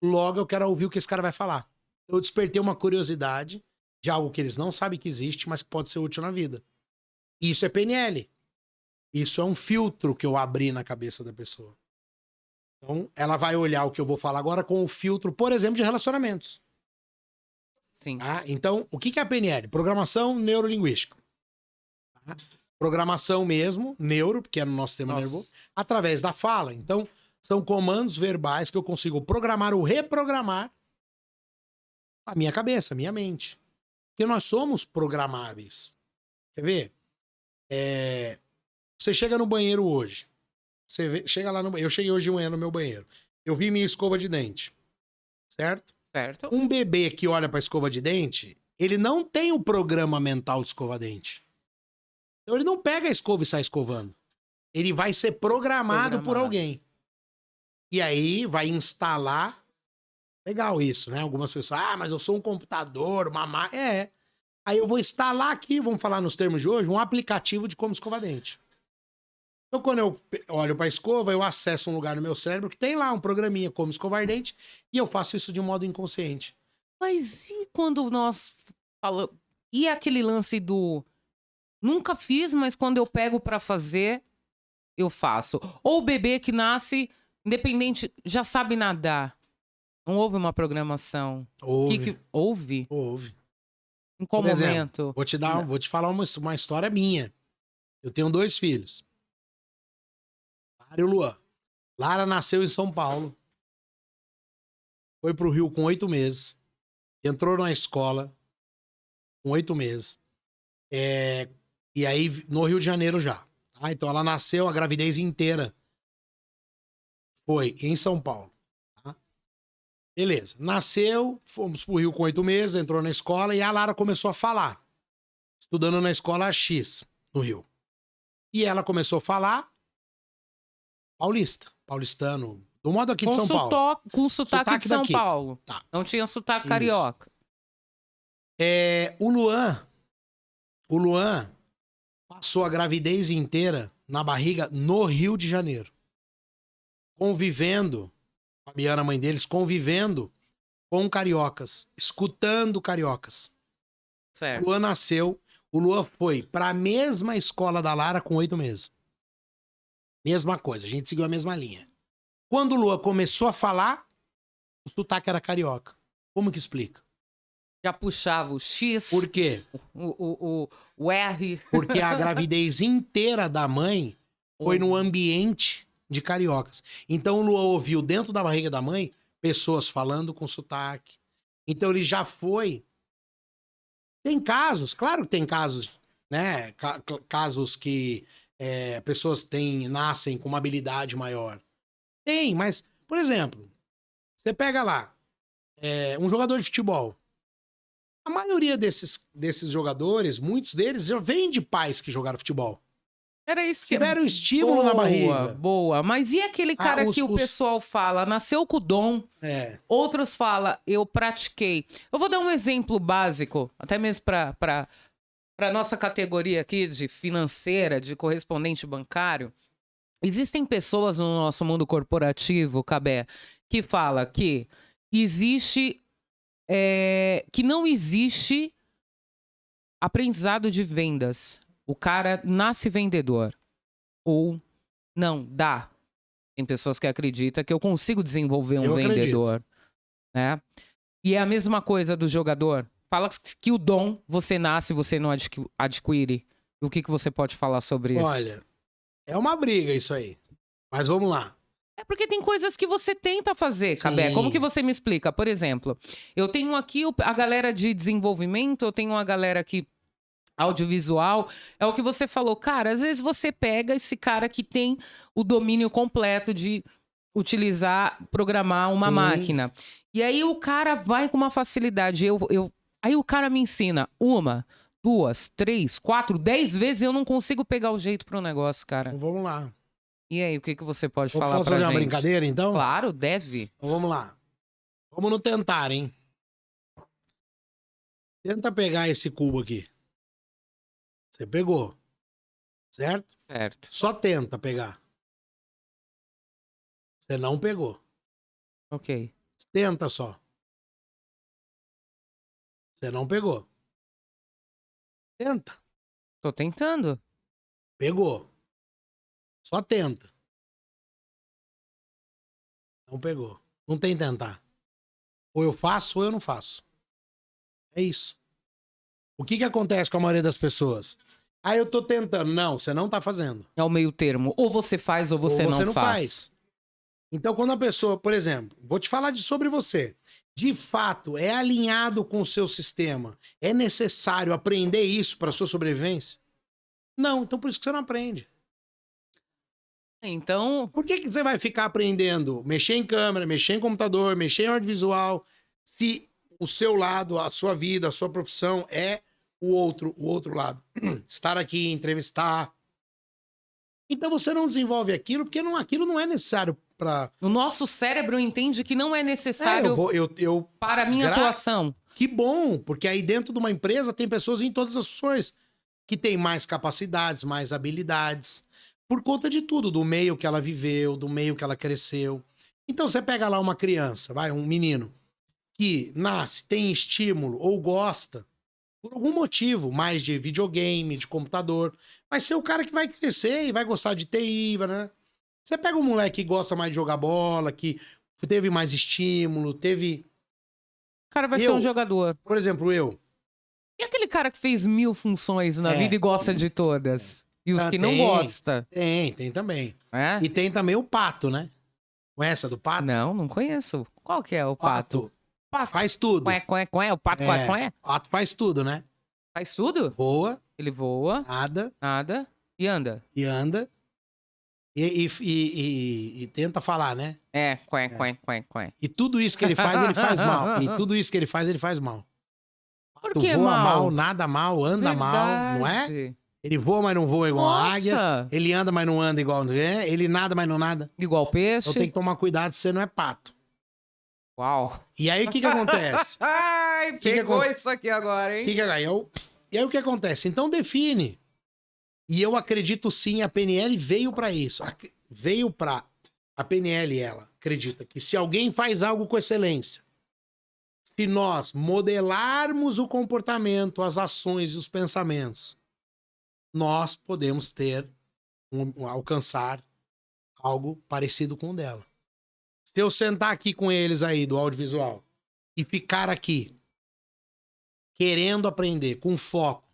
[SPEAKER 2] logo eu quero ouvir o que esse cara vai falar. Eu despertei uma curiosidade de algo que eles não sabem que existe, mas que pode ser útil na vida. Isso é PNL. Isso é um filtro que eu abri na cabeça da pessoa. Então, ela vai olhar o que eu vou falar agora com o filtro, por exemplo, de relacionamentos.
[SPEAKER 1] Sim.
[SPEAKER 2] Tá? Então, o que é a PNL? Programação neurolinguística. Tá? Programação mesmo, neuro, porque é no nosso sistema nervoso, através da fala. Então, são comandos verbais que eu consigo programar ou reprogramar a minha cabeça, a minha mente. Porque nós somos programáveis. Quer ver? Você chega no banheiro hoje. Chega lá no banheiro. Eu cheguei hoje de manhã no meu banheiro. Eu vi minha escova de dente. Certo?
[SPEAKER 1] Certo.
[SPEAKER 2] Um bebê que olha pra escova de dente, ele não tem o programa mental de escova-dente. Então ele não pega a escova e sai escovando. Ele vai ser programado por alguém. E aí vai instalar. Legal isso, né? Algumas pessoas, mas eu sou um computador, uma máquina. Aí eu vou instalar aqui, vamos falar nos termos de hoje, um aplicativo de como escovar dente. Então, quando eu olho para a escova, eu acesso um lugar no meu cérebro que tem lá um programinha como escovar dente e eu faço isso de modo inconsciente.
[SPEAKER 1] Mas e quando nós falamos... E aquele lance do... Nunca fiz, mas quando eu pego para fazer, eu faço. Ou o bebê que nasce, independente, já sabe nadar. Não houve uma programação.
[SPEAKER 2] Houve.
[SPEAKER 1] Houve?
[SPEAKER 2] Houve.
[SPEAKER 1] Em qual momento?
[SPEAKER 2] Vou te falar uma história minha. Eu tenho 2 filhos. Lara e o Luan. Lara nasceu em São Paulo. Foi pro Rio com 8 meses. Entrou na escola com 8 meses. E aí, no Rio de Janeiro já. Tá? Então ela nasceu a gravidez inteira. Foi em São Paulo. Tá? Beleza. Nasceu, fomos pro Rio com 8 meses, entrou na escola e a Lara começou a falar. Estudando na escola X, no Rio. E ela começou a falar paulistano, do modo aqui de São Paulo.
[SPEAKER 1] Com sotaque de São Paulo.
[SPEAKER 2] Tá.
[SPEAKER 1] Não tinha sotaque carioca.
[SPEAKER 2] O Luan passou a gravidez inteira na barriga no Rio de Janeiro. Convivendo, a Fabiana, mãe deles, convivendo com cariocas, escutando cariocas.
[SPEAKER 1] Certo.
[SPEAKER 2] O Luan nasceu, o Luan foi pra mesma escola da Lara com 8 meses. Mesma coisa, a gente seguiu a mesma linha. Quando o Luan começou a falar, o sotaque era carioca. Como que explica?
[SPEAKER 1] Já puxava o X,
[SPEAKER 2] Por quê?
[SPEAKER 1] o R.
[SPEAKER 2] Porque a gravidez inteira da mãe foi no ambiente de cariocas. Então o Luan ouviu dentro da barriga da mãe pessoas falando com sotaque. Então ele já foi. Tem casos, claro que tem casos, né? Casos que pessoas nascem com uma habilidade maior. Tem, mas, por exemplo, você pega lá um jogador de futebol. A maioria desses jogadores, muitos deles, já vêm de pais que jogaram futebol.
[SPEAKER 1] Era isso que...
[SPEAKER 2] Tiveram estímulo na barriga.
[SPEAKER 1] Boa. Mas e aquele cara que o pessoal fala, nasceu com o dom? Outros falam, eu pratiquei. Eu vou dar um exemplo básico, até mesmo para nossa categoria aqui de financeira, de correspondente bancário. Existem pessoas no nosso mundo corporativo, Cabé, que fala que existe... que não existe aprendizado de vendas. O cara nasce vendedor. Ou não, dá. Tem pessoas que acreditam que eu consigo desenvolver um vendedor. Né? E é a mesma coisa do jogador. Fala que o dom você nasce, você não adquire. O que você pode falar sobre isso?
[SPEAKER 2] Olha, é uma briga isso aí. Mas vamos lá.
[SPEAKER 1] É porque tem coisas que você tenta fazer, Cabé. Como que você me explica? Por exemplo, eu tenho aqui a galera de desenvolvimento, eu tenho uma galera aqui audiovisual. É o que você falou. Cara, às vezes você pega esse cara que tem o domínio completo de utilizar, programar uma máquina. E aí o cara vai com uma facilidade. Aí o cara me ensina 1, 2, 3, 4, 10 vezes eu não consigo pegar o jeito pro negócio, cara.
[SPEAKER 2] Então, vamos lá.
[SPEAKER 1] E aí, o que você pode falar pra gente?
[SPEAKER 2] Posso fazer uma brincadeira, então?
[SPEAKER 1] Claro, deve.
[SPEAKER 2] Então, vamos lá. Vamos no tentar, hein? Tenta pegar esse cubo aqui. Você pegou. Certo?
[SPEAKER 1] Certo.
[SPEAKER 2] Só tenta pegar. Você não pegou.
[SPEAKER 1] Ok.
[SPEAKER 2] Tenta só. Você não pegou. Tenta.
[SPEAKER 1] Tô tentando.
[SPEAKER 2] Pegou. Só tenta. Não pegou. Não tem tentar. Ou eu faço ou eu não faço. É isso. O que acontece com a maioria das pessoas? Ah, eu tô tentando. Não, você não tá fazendo.
[SPEAKER 1] É o meio termo. Ou você faz ou você não faz.
[SPEAKER 2] Então, quando a pessoa, por exemplo, vou te falar sobre você. De fato, é alinhado com o seu sistema. É necessário aprender isso para sua sobrevivência? Não, então por isso que você não aprende.
[SPEAKER 1] Então...
[SPEAKER 2] Por que você vai ficar aprendendo mexer em câmera, mexer em computador, mexer em audiovisual, se o seu lado, a sua vida, a sua profissão é o outro lado? Estar aqui, entrevistar. Então você não desenvolve aquilo porque aquilo não é necessário para...
[SPEAKER 1] O nosso cérebro entende que não é necessário para a minha atuação.
[SPEAKER 2] Que bom, porque aí dentro de uma empresa tem pessoas em todas as funções que têm mais capacidades, mais habilidades, por conta de tudo, do meio que ela viveu, do meio que ela cresceu. Então você pega lá uma criança, um menino, que nasce, tem estímulo ou gosta, por algum motivo, mais de videogame, de computador, vai ser o cara que vai crescer e vai gostar de TI, né? Você pega um moleque que gosta mais de jogar bola, que teve mais estímulo, teve...
[SPEAKER 1] O cara vai ser um jogador.
[SPEAKER 2] Por exemplo, eu.
[SPEAKER 1] E aquele cara que fez 1000 funções na vida e gosta de todas? E os que não gostam?
[SPEAKER 2] Tem também. E tem também o pato, né? Conhece a do pato?
[SPEAKER 1] Não conheço. Qual que é o pato?
[SPEAKER 2] Pato. Faz tudo.
[SPEAKER 1] O pato
[SPEAKER 2] O pato faz tudo, né?
[SPEAKER 1] Faz tudo?
[SPEAKER 2] Voa.
[SPEAKER 1] Ele voa.
[SPEAKER 2] Nada.
[SPEAKER 1] E anda.
[SPEAKER 2] E tenta falar, né?
[SPEAKER 1] Quém.
[SPEAKER 2] E tudo isso que ele faz, ele faz mal. E tudo isso que ele faz mal.
[SPEAKER 1] Por que
[SPEAKER 2] voa
[SPEAKER 1] mal?
[SPEAKER 2] Nada mal, anda mal, não é? Ele voa, mas não voa igual a águia. Ele anda, mas não anda igual... Ele nada, mas não nada.
[SPEAKER 1] Igual peixe.
[SPEAKER 2] Então tem que tomar cuidado se você não é pato.
[SPEAKER 1] Uau.
[SPEAKER 2] E aí, o que acontece?
[SPEAKER 1] Ai, pegou isso aqui agora, hein?
[SPEAKER 2] E aí, o que acontece? Então, define. E eu acredito sim, a PNL veio pra isso. A PNL, ela acredita que se alguém faz algo com excelência, se nós modelarmos o comportamento, as ações e os pensamentos, nós podemos alcançar algo parecido com o dela. Se eu sentar aqui com eles aí do audiovisual, e ficar aqui querendo aprender, com foco,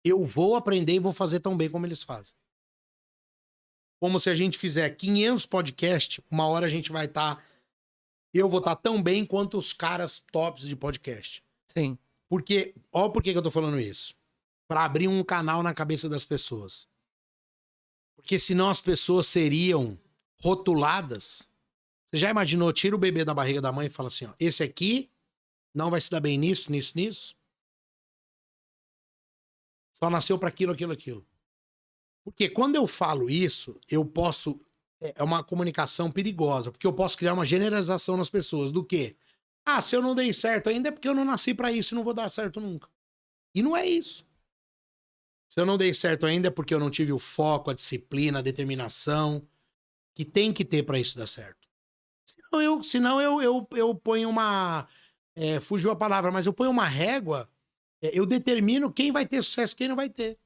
[SPEAKER 2] eu vou aprender e vou fazer tão bem como eles fazem. Como se a gente fizer 500 podcasts, uma hora a gente vai estar... eu vou estar tão bem quanto os caras tops de podcast.
[SPEAKER 1] Sim.
[SPEAKER 2] Porque, ó, por que eu tô falando isso? Pra abrir um canal na cabeça das pessoas. Porque senão as pessoas seriam rotuladas. Você já imaginou, tira o bebê da barriga da mãe e fala assim, ó, esse aqui não vai se dar bem nisso, nisso, nisso. Só nasceu pra aquilo, aquilo, aquilo. Porque quando eu falo isso, eu posso... é uma comunicação perigosa, porque eu posso criar uma generalização nas pessoas do quê? Ah, se eu não dei certo ainda é porque eu não nasci pra isso e não vou dar certo nunca. E não é isso. Se eu não dei certo ainda é porque eu não tive o foco, a disciplina, a determinação que tem que ter pra isso dar certo. Senão eu ponho uma... fugiu a palavra, mas eu ponho uma régua, eu determino quem vai ter sucesso e quem não vai ter.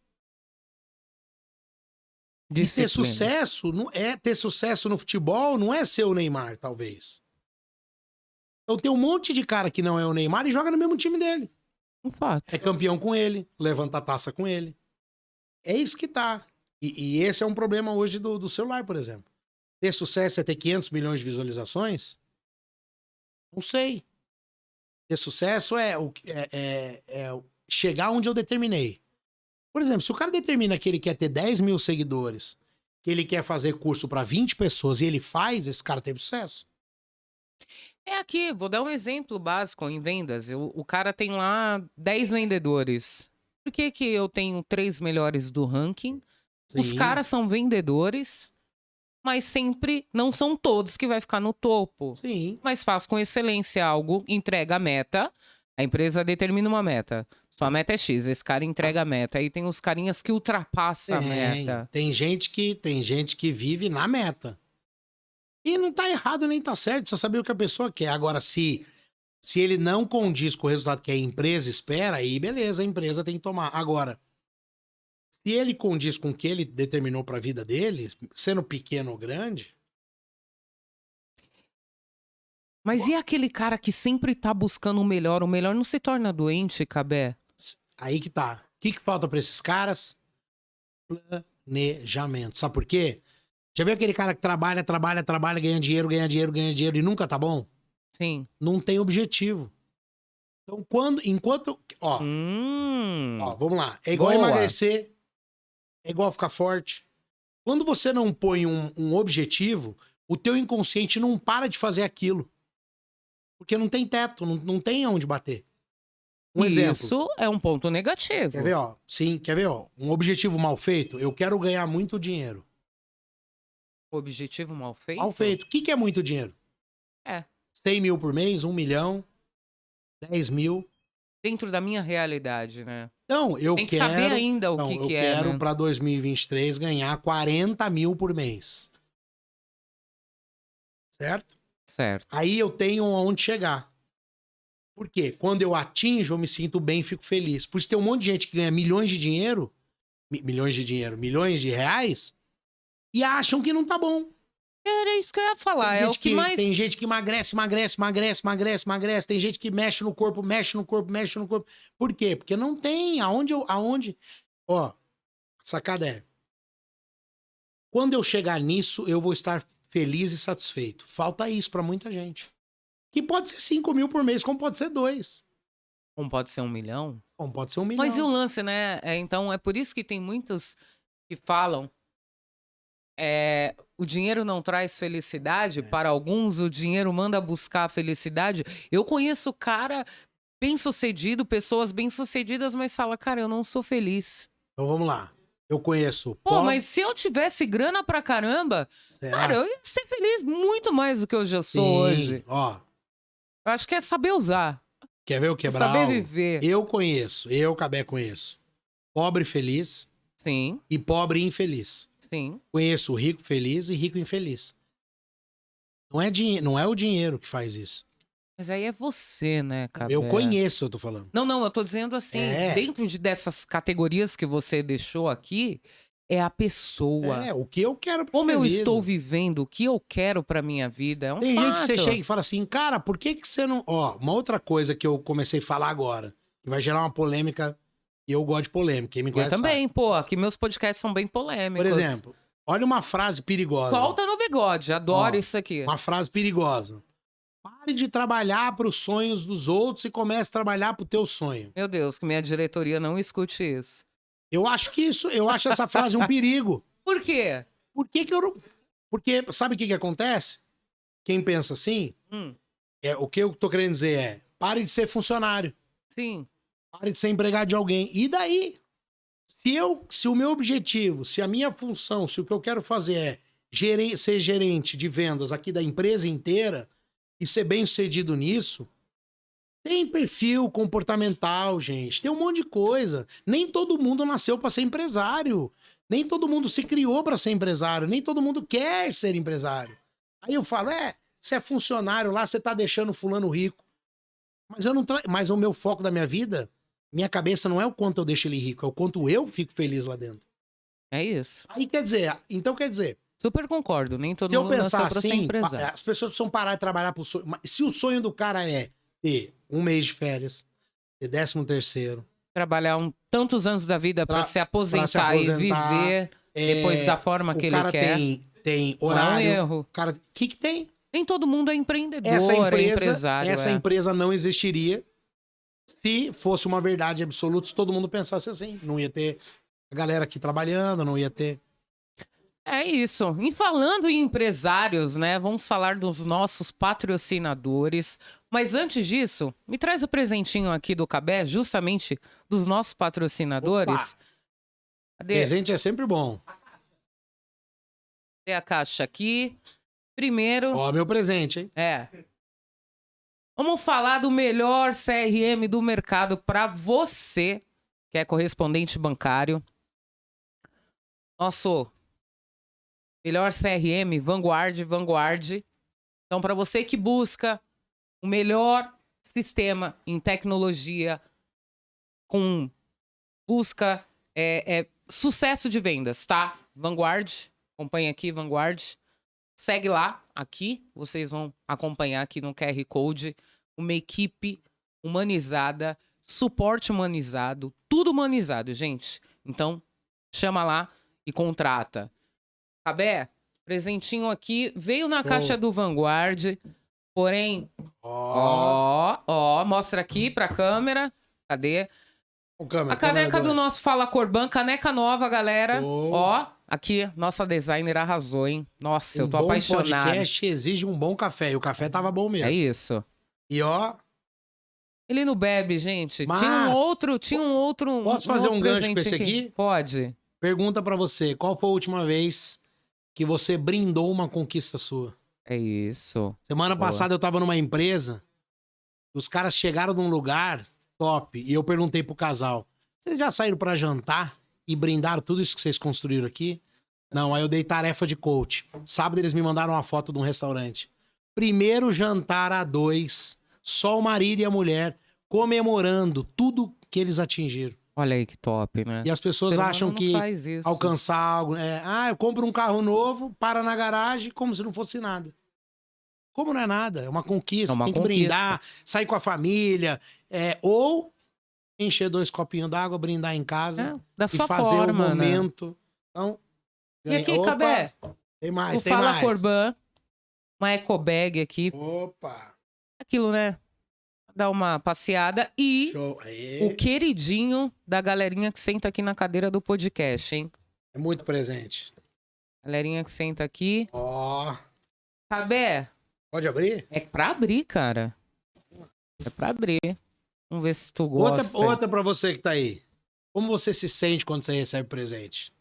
[SPEAKER 2] E ter sucesso, ter sucesso no futebol não é ser o Neymar, talvez. Então tem um monte de cara que não é o Neymar e joga no mesmo time dele.
[SPEAKER 1] Um fato.
[SPEAKER 2] É campeão com ele, levanta a taça com ele. É isso que tá. E esse é um problema hoje do celular, por exemplo. Ter sucesso é ter 500 milhões de visualizações? Não sei. Ter sucesso é chegar onde eu determinei. Por exemplo, se o cara determina que ele quer ter 10 mil seguidores, que ele quer fazer curso para 20 pessoas e ele faz, esse cara teve sucesso.
[SPEAKER 1] É aqui, vou dar um exemplo básico em vendas. O cara tem lá 10 vendedores. Por que que eu tenho 3 melhores do ranking? Os
[SPEAKER 2] Sim.
[SPEAKER 1] caras são vendedores, mas sempre não são todos que vai ficar no topo.
[SPEAKER 2] Sim.
[SPEAKER 1] Mas faz com excelência algo, entrega a meta. A empresa determina uma meta. Sua meta é X, esse cara entrega a meta. Aí tem os carinhas que ultrapassam a meta.
[SPEAKER 2] Tem gente que vive na meta. E não tá errado nem tá certo, precisa saber o que a pessoa quer. Agora, se ele não condiz com o resultado que a empresa espera, aí beleza, a empresa tem que tomar. Agora, se ele condiz com o que ele determinou pra vida dele, sendo pequeno ou grande...
[SPEAKER 1] Mas e aquele cara que sempre tá buscando o melhor? O melhor não se torna doente, Cabé?
[SPEAKER 2] Aí que tá. O que falta pra esses caras? Planejamento. Sabe por quê? Já viu aquele cara que trabalha, ganha dinheiro e nunca tá bom?
[SPEAKER 1] Sim.
[SPEAKER 2] Não tem objetivo. Então, enquanto... Ó, vamos lá. É igual emagrecer, é igual ficar forte. Quando você não põe um objetivo, o teu inconsciente não para de fazer aquilo. Porque não tem teto, não tem onde bater. Um exemplo.
[SPEAKER 1] Isso é um ponto negativo.
[SPEAKER 2] Quer ver, ó? Sim, quer ver, ó? Um objetivo mal feito, eu quero ganhar muito dinheiro.
[SPEAKER 1] Objetivo mal feito?
[SPEAKER 2] Mal feito. O que é muito dinheiro? 100 mil por mês, 1 milhão, 10 mil.
[SPEAKER 1] Dentro da minha realidade, né?
[SPEAKER 2] Então, eu
[SPEAKER 1] tem que saber ainda o que é,
[SPEAKER 2] Eu quero,
[SPEAKER 1] né?
[SPEAKER 2] pra 2023, ganhar 40 mil por mês. Certo?
[SPEAKER 1] Certo.
[SPEAKER 2] Aí eu tenho aonde chegar. Por quê? Quando eu atinjo, eu me sinto bem e fico feliz. Por isso tem um monte de gente que ganha milhões de reais, e acham que não tá bom.
[SPEAKER 1] Era isso que eu ia falar, é o que mais...
[SPEAKER 2] Tem gente que emagrece. Tem gente que mexe no corpo. Por quê? Porque não tem aonde... Ó, a sacada é... Quando eu chegar nisso, eu vou estar feliz e satisfeito. Falta isso pra muita gente. Que pode ser 5 mil por mês, como pode ser 2.
[SPEAKER 1] Como pode ser 1 milhão?
[SPEAKER 2] Como pode ser 1 milhão.
[SPEAKER 1] Mas e o lance, né? Então, é por isso que tem muitos que falam... o dinheiro não traz felicidade. Para alguns, o dinheiro manda buscar a felicidade. Eu conheço cara bem-sucedido, pessoas bem-sucedidas, mas fala, cara, eu não sou feliz.
[SPEAKER 2] Então vamos lá. Eu conheço...
[SPEAKER 1] Pô, mas se eu tivesse grana pra caramba, cara, eu ia ser feliz muito mais do que eu já sou hoje.
[SPEAKER 2] Ó.
[SPEAKER 1] Eu acho que é saber usar.
[SPEAKER 2] Quer ver o quebrar?
[SPEAKER 1] Saber viver.
[SPEAKER 2] Eu Cabé, conheço. Pobre feliz.
[SPEAKER 1] Sim.
[SPEAKER 2] E pobre infeliz.
[SPEAKER 1] Sim.
[SPEAKER 2] Conheço rico feliz e rico infeliz. Não é o dinheiro que faz isso.
[SPEAKER 1] Mas aí é você, né, Cabé?
[SPEAKER 2] Eu conheço, eu tô falando.
[SPEAKER 1] Não, eu tô dizendo assim, dentro dessas categorias que você deixou aqui, é a pessoa.
[SPEAKER 2] O que eu quero pra
[SPEAKER 1] Como
[SPEAKER 2] minha
[SPEAKER 1] eu
[SPEAKER 2] vida.
[SPEAKER 1] estou vivendo, o que eu quero pra minha vida. É um
[SPEAKER 2] Tem
[SPEAKER 1] fato.
[SPEAKER 2] gente que você chega e fala assim, cara, por que você não... Ó, uma outra coisa que eu comecei a falar agora, que vai gerar uma polêmica, e eu gosto de polêmica, quem me
[SPEAKER 1] Eu
[SPEAKER 2] conhece
[SPEAKER 1] também,
[SPEAKER 2] sabe.
[SPEAKER 1] pô. Aqui meus podcasts são bem polêmicos.
[SPEAKER 2] Por exemplo, olha uma frase perigosa.
[SPEAKER 1] Solta no bigode, adoro
[SPEAKER 2] Ó,
[SPEAKER 1] isso aqui.
[SPEAKER 2] Uma frase perigosa. Pare de trabalhar para os sonhos dos outros e comece a trabalhar para o teu sonho.
[SPEAKER 1] Meu Deus, que minha diretoria não escute isso.
[SPEAKER 2] Eu acho essa frase um perigo.
[SPEAKER 1] Por quê?
[SPEAKER 2] Por que que eu não... Porque sabe o que que acontece? Quem pensa assim, o que eu tô querendo dizer é, pare de ser funcionário,
[SPEAKER 1] Sim.
[SPEAKER 2] pare de ser empregado de alguém. E daí? Se o meu objetivo, se a minha função, se o que eu quero fazer é ser gerente de vendas aqui da empresa inteira e ser bem sucedido nisso, tem perfil comportamental, gente. Tem um monte de coisa. Nem todo mundo nasceu para ser empresário. Nem todo mundo se criou para ser empresário. Nem todo mundo quer ser empresário. Aí eu falo, você é funcionário lá, você tá deixando fulano rico. Mas eu não mas o meu foco da minha vida, minha cabeça não é o quanto eu deixo ele rico, é o quanto eu fico feliz lá dentro.
[SPEAKER 1] É isso.
[SPEAKER 2] Aí quer dizer,
[SPEAKER 1] Super concordo. Nem todo
[SPEAKER 2] se eu
[SPEAKER 1] mundo
[SPEAKER 2] pensar
[SPEAKER 1] nasceu pra ser
[SPEAKER 2] assim,
[SPEAKER 1] empresário.
[SPEAKER 2] as pessoas precisam parar de trabalhar pro sonho. Mas se o sonho do cara é ter um mês de férias, ter 13º,
[SPEAKER 1] Trabalhar tantos anos da vida pra se aposentar e viver depois da forma que ele quer.
[SPEAKER 2] Tem
[SPEAKER 1] Não é um
[SPEAKER 2] horário.
[SPEAKER 1] erro.
[SPEAKER 2] O cara, o que tem?
[SPEAKER 1] Nem todo mundo é empreendedor,
[SPEAKER 2] Essa
[SPEAKER 1] é empresário.
[SPEAKER 2] empresa não existiria se fosse uma verdade absoluta, se todo mundo pensasse assim. Não ia ter a galera aqui trabalhando, não ia ter...
[SPEAKER 1] É isso. E falando em empresários, né? Vamos falar dos nossos patrocinadores. Mas antes disso, me traz o presentinho aqui do Cabé, justamente dos nossos patrocinadores.
[SPEAKER 2] Opa!
[SPEAKER 1] Cadê?
[SPEAKER 2] Presente é sempre bom.
[SPEAKER 1] Cadê a caixa aqui? Primeiro,
[SPEAKER 2] Ó, meu presente, hein?
[SPEAKER 1] vamos falar do melhor CRM do mercado para você, que é correspondente bancário. Nosso melhor CRM, Vanguard. Então, para você que busca o melhor sistema em tecnologia, com busca, sucesso de vendas, tá? Vanguard, acompanha aqui, Vanguard. Segue lá, aqui, vocês vão acompanhar aqui no QR Code, uma equipe humanizada, suporte humanizado, tudo humanizado, gente. Então, chama lá e contrata. Cabé, presentinho aqui, veio na caixa do Vanguard, porém, mostra aqui pra câmera, cadê? A caneca do nosso Fala Corban, caneca nova, galera. Ó, aqui, nossa designer arrasou, hein? Nossa, eu tô apaixonado.
[SPEAKER 2] Um podcast exige um bom café, e o café tava bom mesmo.
[SPEAKER 1] É isso.
[SPEAKER 2] E ó...
[SPEAKER 1] Ele não bebe, gente.
[SPEAKER 2] Mas...
[SPEAKER 1] Tinha um outro...
[SPEAKER 2] Posso fazer um gancho pra esse aqui?
[SPEAKER 1] Pode.
[SPEAKER 2] Pergunta pra você, qual foi a última vez que você brindou uma conquista sua?
[SPEAKER 1] É isso.
[SPEAKER 2] Semana passada eu tava numa empresa, os caras chegaram num lugar top, e eu perguntei pro casal, vocês já saíram pra jantar e brindaram tudo isso que vocês construíram aqui? Não, aí eu dei tarefa de coach. Sábado eles me mandaram uma foto de um restaurante. Primeiro jantar a dois, só o marido e a mulher, comemorando tudo que eles atingiram.
[SPEAKER 1] Olha aí que top, né?
[SPEAKER 2] E as pessoas acham que alcançar algo... eu compro um carro novo, para na garagem, como se não fosse nada. Como não é nada? É uma conquista. Tem que brindar, sair com a família, ou encher 2 copinhos d'água, brindar em casa
[SPEAKER 1] da sua
[SPEAKER 2] e fazer
[SPEAKER 1] forma,
[SPEAKER 2] o momento. Né? Então,
[SPEAKER 1] e aqui, Cabé?
[SPEAKER 2] Tem mais, tem
[SPEAKER 1] Fala
[SPEAKER 2] mais.
[SPEAKER 1] Corban, uma eco bag aqui.
[SPEAKER 2] Opa!
[SPEAKER 1] Aquilo, né? Dar uma passeada e o queridinho da galerinha que senta aqui na cadeira do podcast, hein?
[SPEAKER 2] É muito presente.
[SPEAKER 1] Galerinha que senta aqui.
[SPEAKER 2] Ó.
[SPEAKER 1] Cabé.
[SPEAKER 2] Pode abrir?
[SPEAKER 1] É pra abrir, cara. É pra abrir. Vamos ver se tu gosta.
[SPEAKER 2] Outra pra você que tá aí. Como você se sente quando você recebe presente?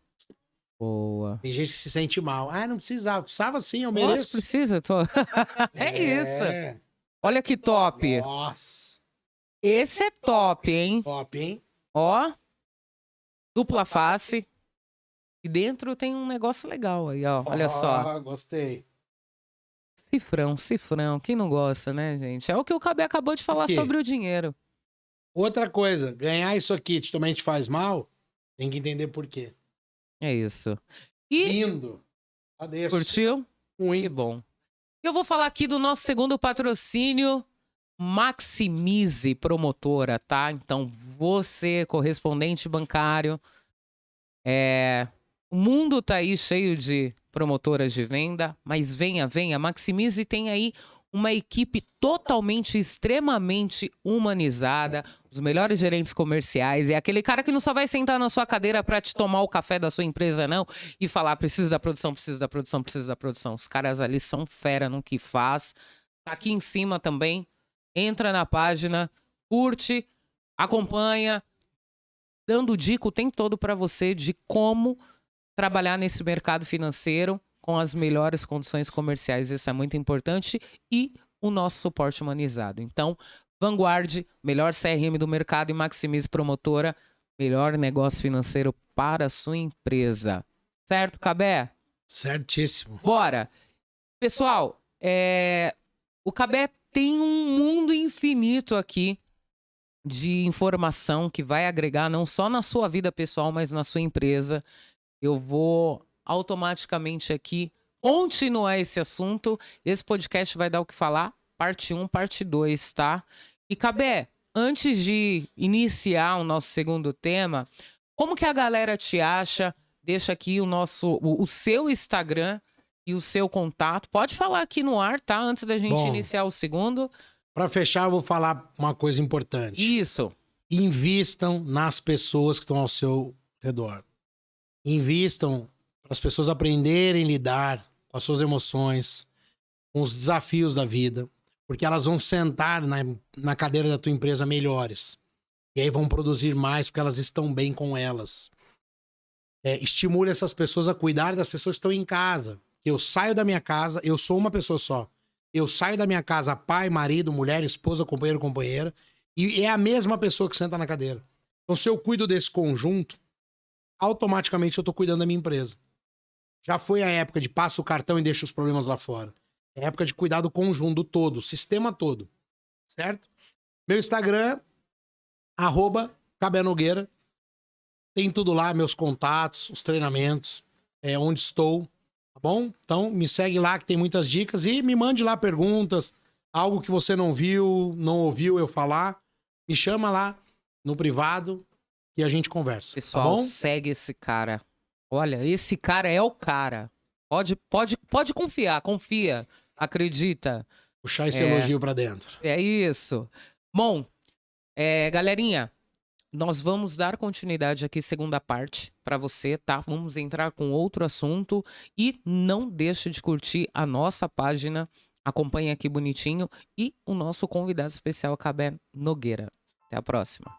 [SPEAKER 1] Boa.
[SPEAKER 2] Tem gente que se sente mal. Não precisava. Precisava sim, eu mereço.
[SPEAKER 1] Nossa, precisa, tô. Isso. Olha que top.
[SPEAKER 2] Nossa.
[SPEAKER 1] Esse é top, hein?
[SPEAKER 2] Top, hein?
[SPEAKER 1] Ó. Dupla face. E dentro tem um negócio legal aí, ó. Olha só.
[SPEAKER 2] Gostei.
[SPEAKER 1] Cifrão. Quem não gosta, né, gente? É o que o Cabé acabou de falar sobre o dinheiro.
[SPEAKER 2] Outra coisa, ganhar isso aqui também te faz mal, tem que entender por quê.
[SPEAKER 1] É isso. E
[SPEAKER 2] Lindo. Adeus.
[SPEAKER 1] curtiu? Que
[SPEAKER 2] Muito.
[SPEAKER 1] bom. Eu vou falar aqui do nosso segundo patrocínio, Maximize Promotora, tá? Então, você, correspondente bancário, o mundo tá aí cheio de promotoras de venda, mas venha, Maximize tem aí uma equipe totalmente, extremamente humanizada, os melhores gerentes comerciais, é aquele cara que não só vai sentar na sua cadeira para te tomar o café da sua empresa, não, e falar, preciso da produção, preciso da produção, preciso da produção. Os caras ali são fera no que faz. Tá aqui em cima também. Entra na página, curte, acompanha, dando dica o tempo todo para você de como trabalhar nesse mercado financeiro com as melhores condições comerciais. Isso é muito importante. E o nosso suporte humanizado. Então, Vanguard, melhor CRM do mercado, e Maximize Promotora, melhor negócio financeiro para a sua empresa. Certo, Cabé?
[SPEAKER 2] Certíssimo.
[SPEAKER 1] Bora! Pessoal, o Cabé tem um mundo infinito aqui de informação que vai agregar não só na sua vida pessoal, mas na sua empresa. Eu vou automaticamente aqui continuar esse assunto. Esse podcast vai dar o que falar, parte 1, parte 2, tá? E, Cabé, antes de iniciar o nosso segundo tema, como que a galera te acha? Deixa aqui o seu Instagram e o seu contato. Pode falar aqui no ar, tá? Antes da gente iniciar o segundo.
[SPEAKER 2] Para fechar, eu vou falar uma coisa importante.
[SPEAKER 1] Isso.
[SPEAKER 2] Invistam nas pessoas que estão ao seu redor. Invistam para as pessoas aprenderem a lidar com as suas emoções, com os desafios da vida, porque elas vão sentar na cadeira da tua empresa melhores. E aí vão produzir mais porque elas estão bem com elas. Estimule essas pessoas a cuidar das pessoas que estão em casa. Eu saio da minha casa, eu sou uma pessoa só. Eu saio da minha casa, pai, marido, mulher, esposa, companheiro, companheira, e é a mesma pessoa que senta na cadeira. Então, se eu cuido desse conjunto, automaticamente eu tô cuidando da minha empresa. Já foi a época de passa o cartão e deixa os problemas lá fora. É a época de cuidar do conjunto, do todo, o sistema todo. Certo? Meu Instagram, @CabéNogueira. Tem tudo lá, meus contatos, os treinamentos, onde estou. Tá bom? Então, me segue lá que tem muitas dicas e me mande lá perguntas, algo que você não viu, não ouviu eu falar. Me chama lá no privado e a gente conversa.
[SPEAKER 1] Pessoal,
[SPEAKER 2] tá bom?
[SPEAKER 1] segue esse cara. Olha, esse cara é o cara. Pode confiar, confia, acredita.
[SPEAKER 2] Puxar esse elogio pra dentro.
[SPEAKER 1] É isso. Bom, galerinha, nós vamos dar continuidade aqui, segunda parte, para você, tá? Vamos entrar com outro assunto e não deixe de curtir a nossa página, acompanhe aqui bonitinho, e o nosso convidado especial, Cabé Nogueira. Até a próxima.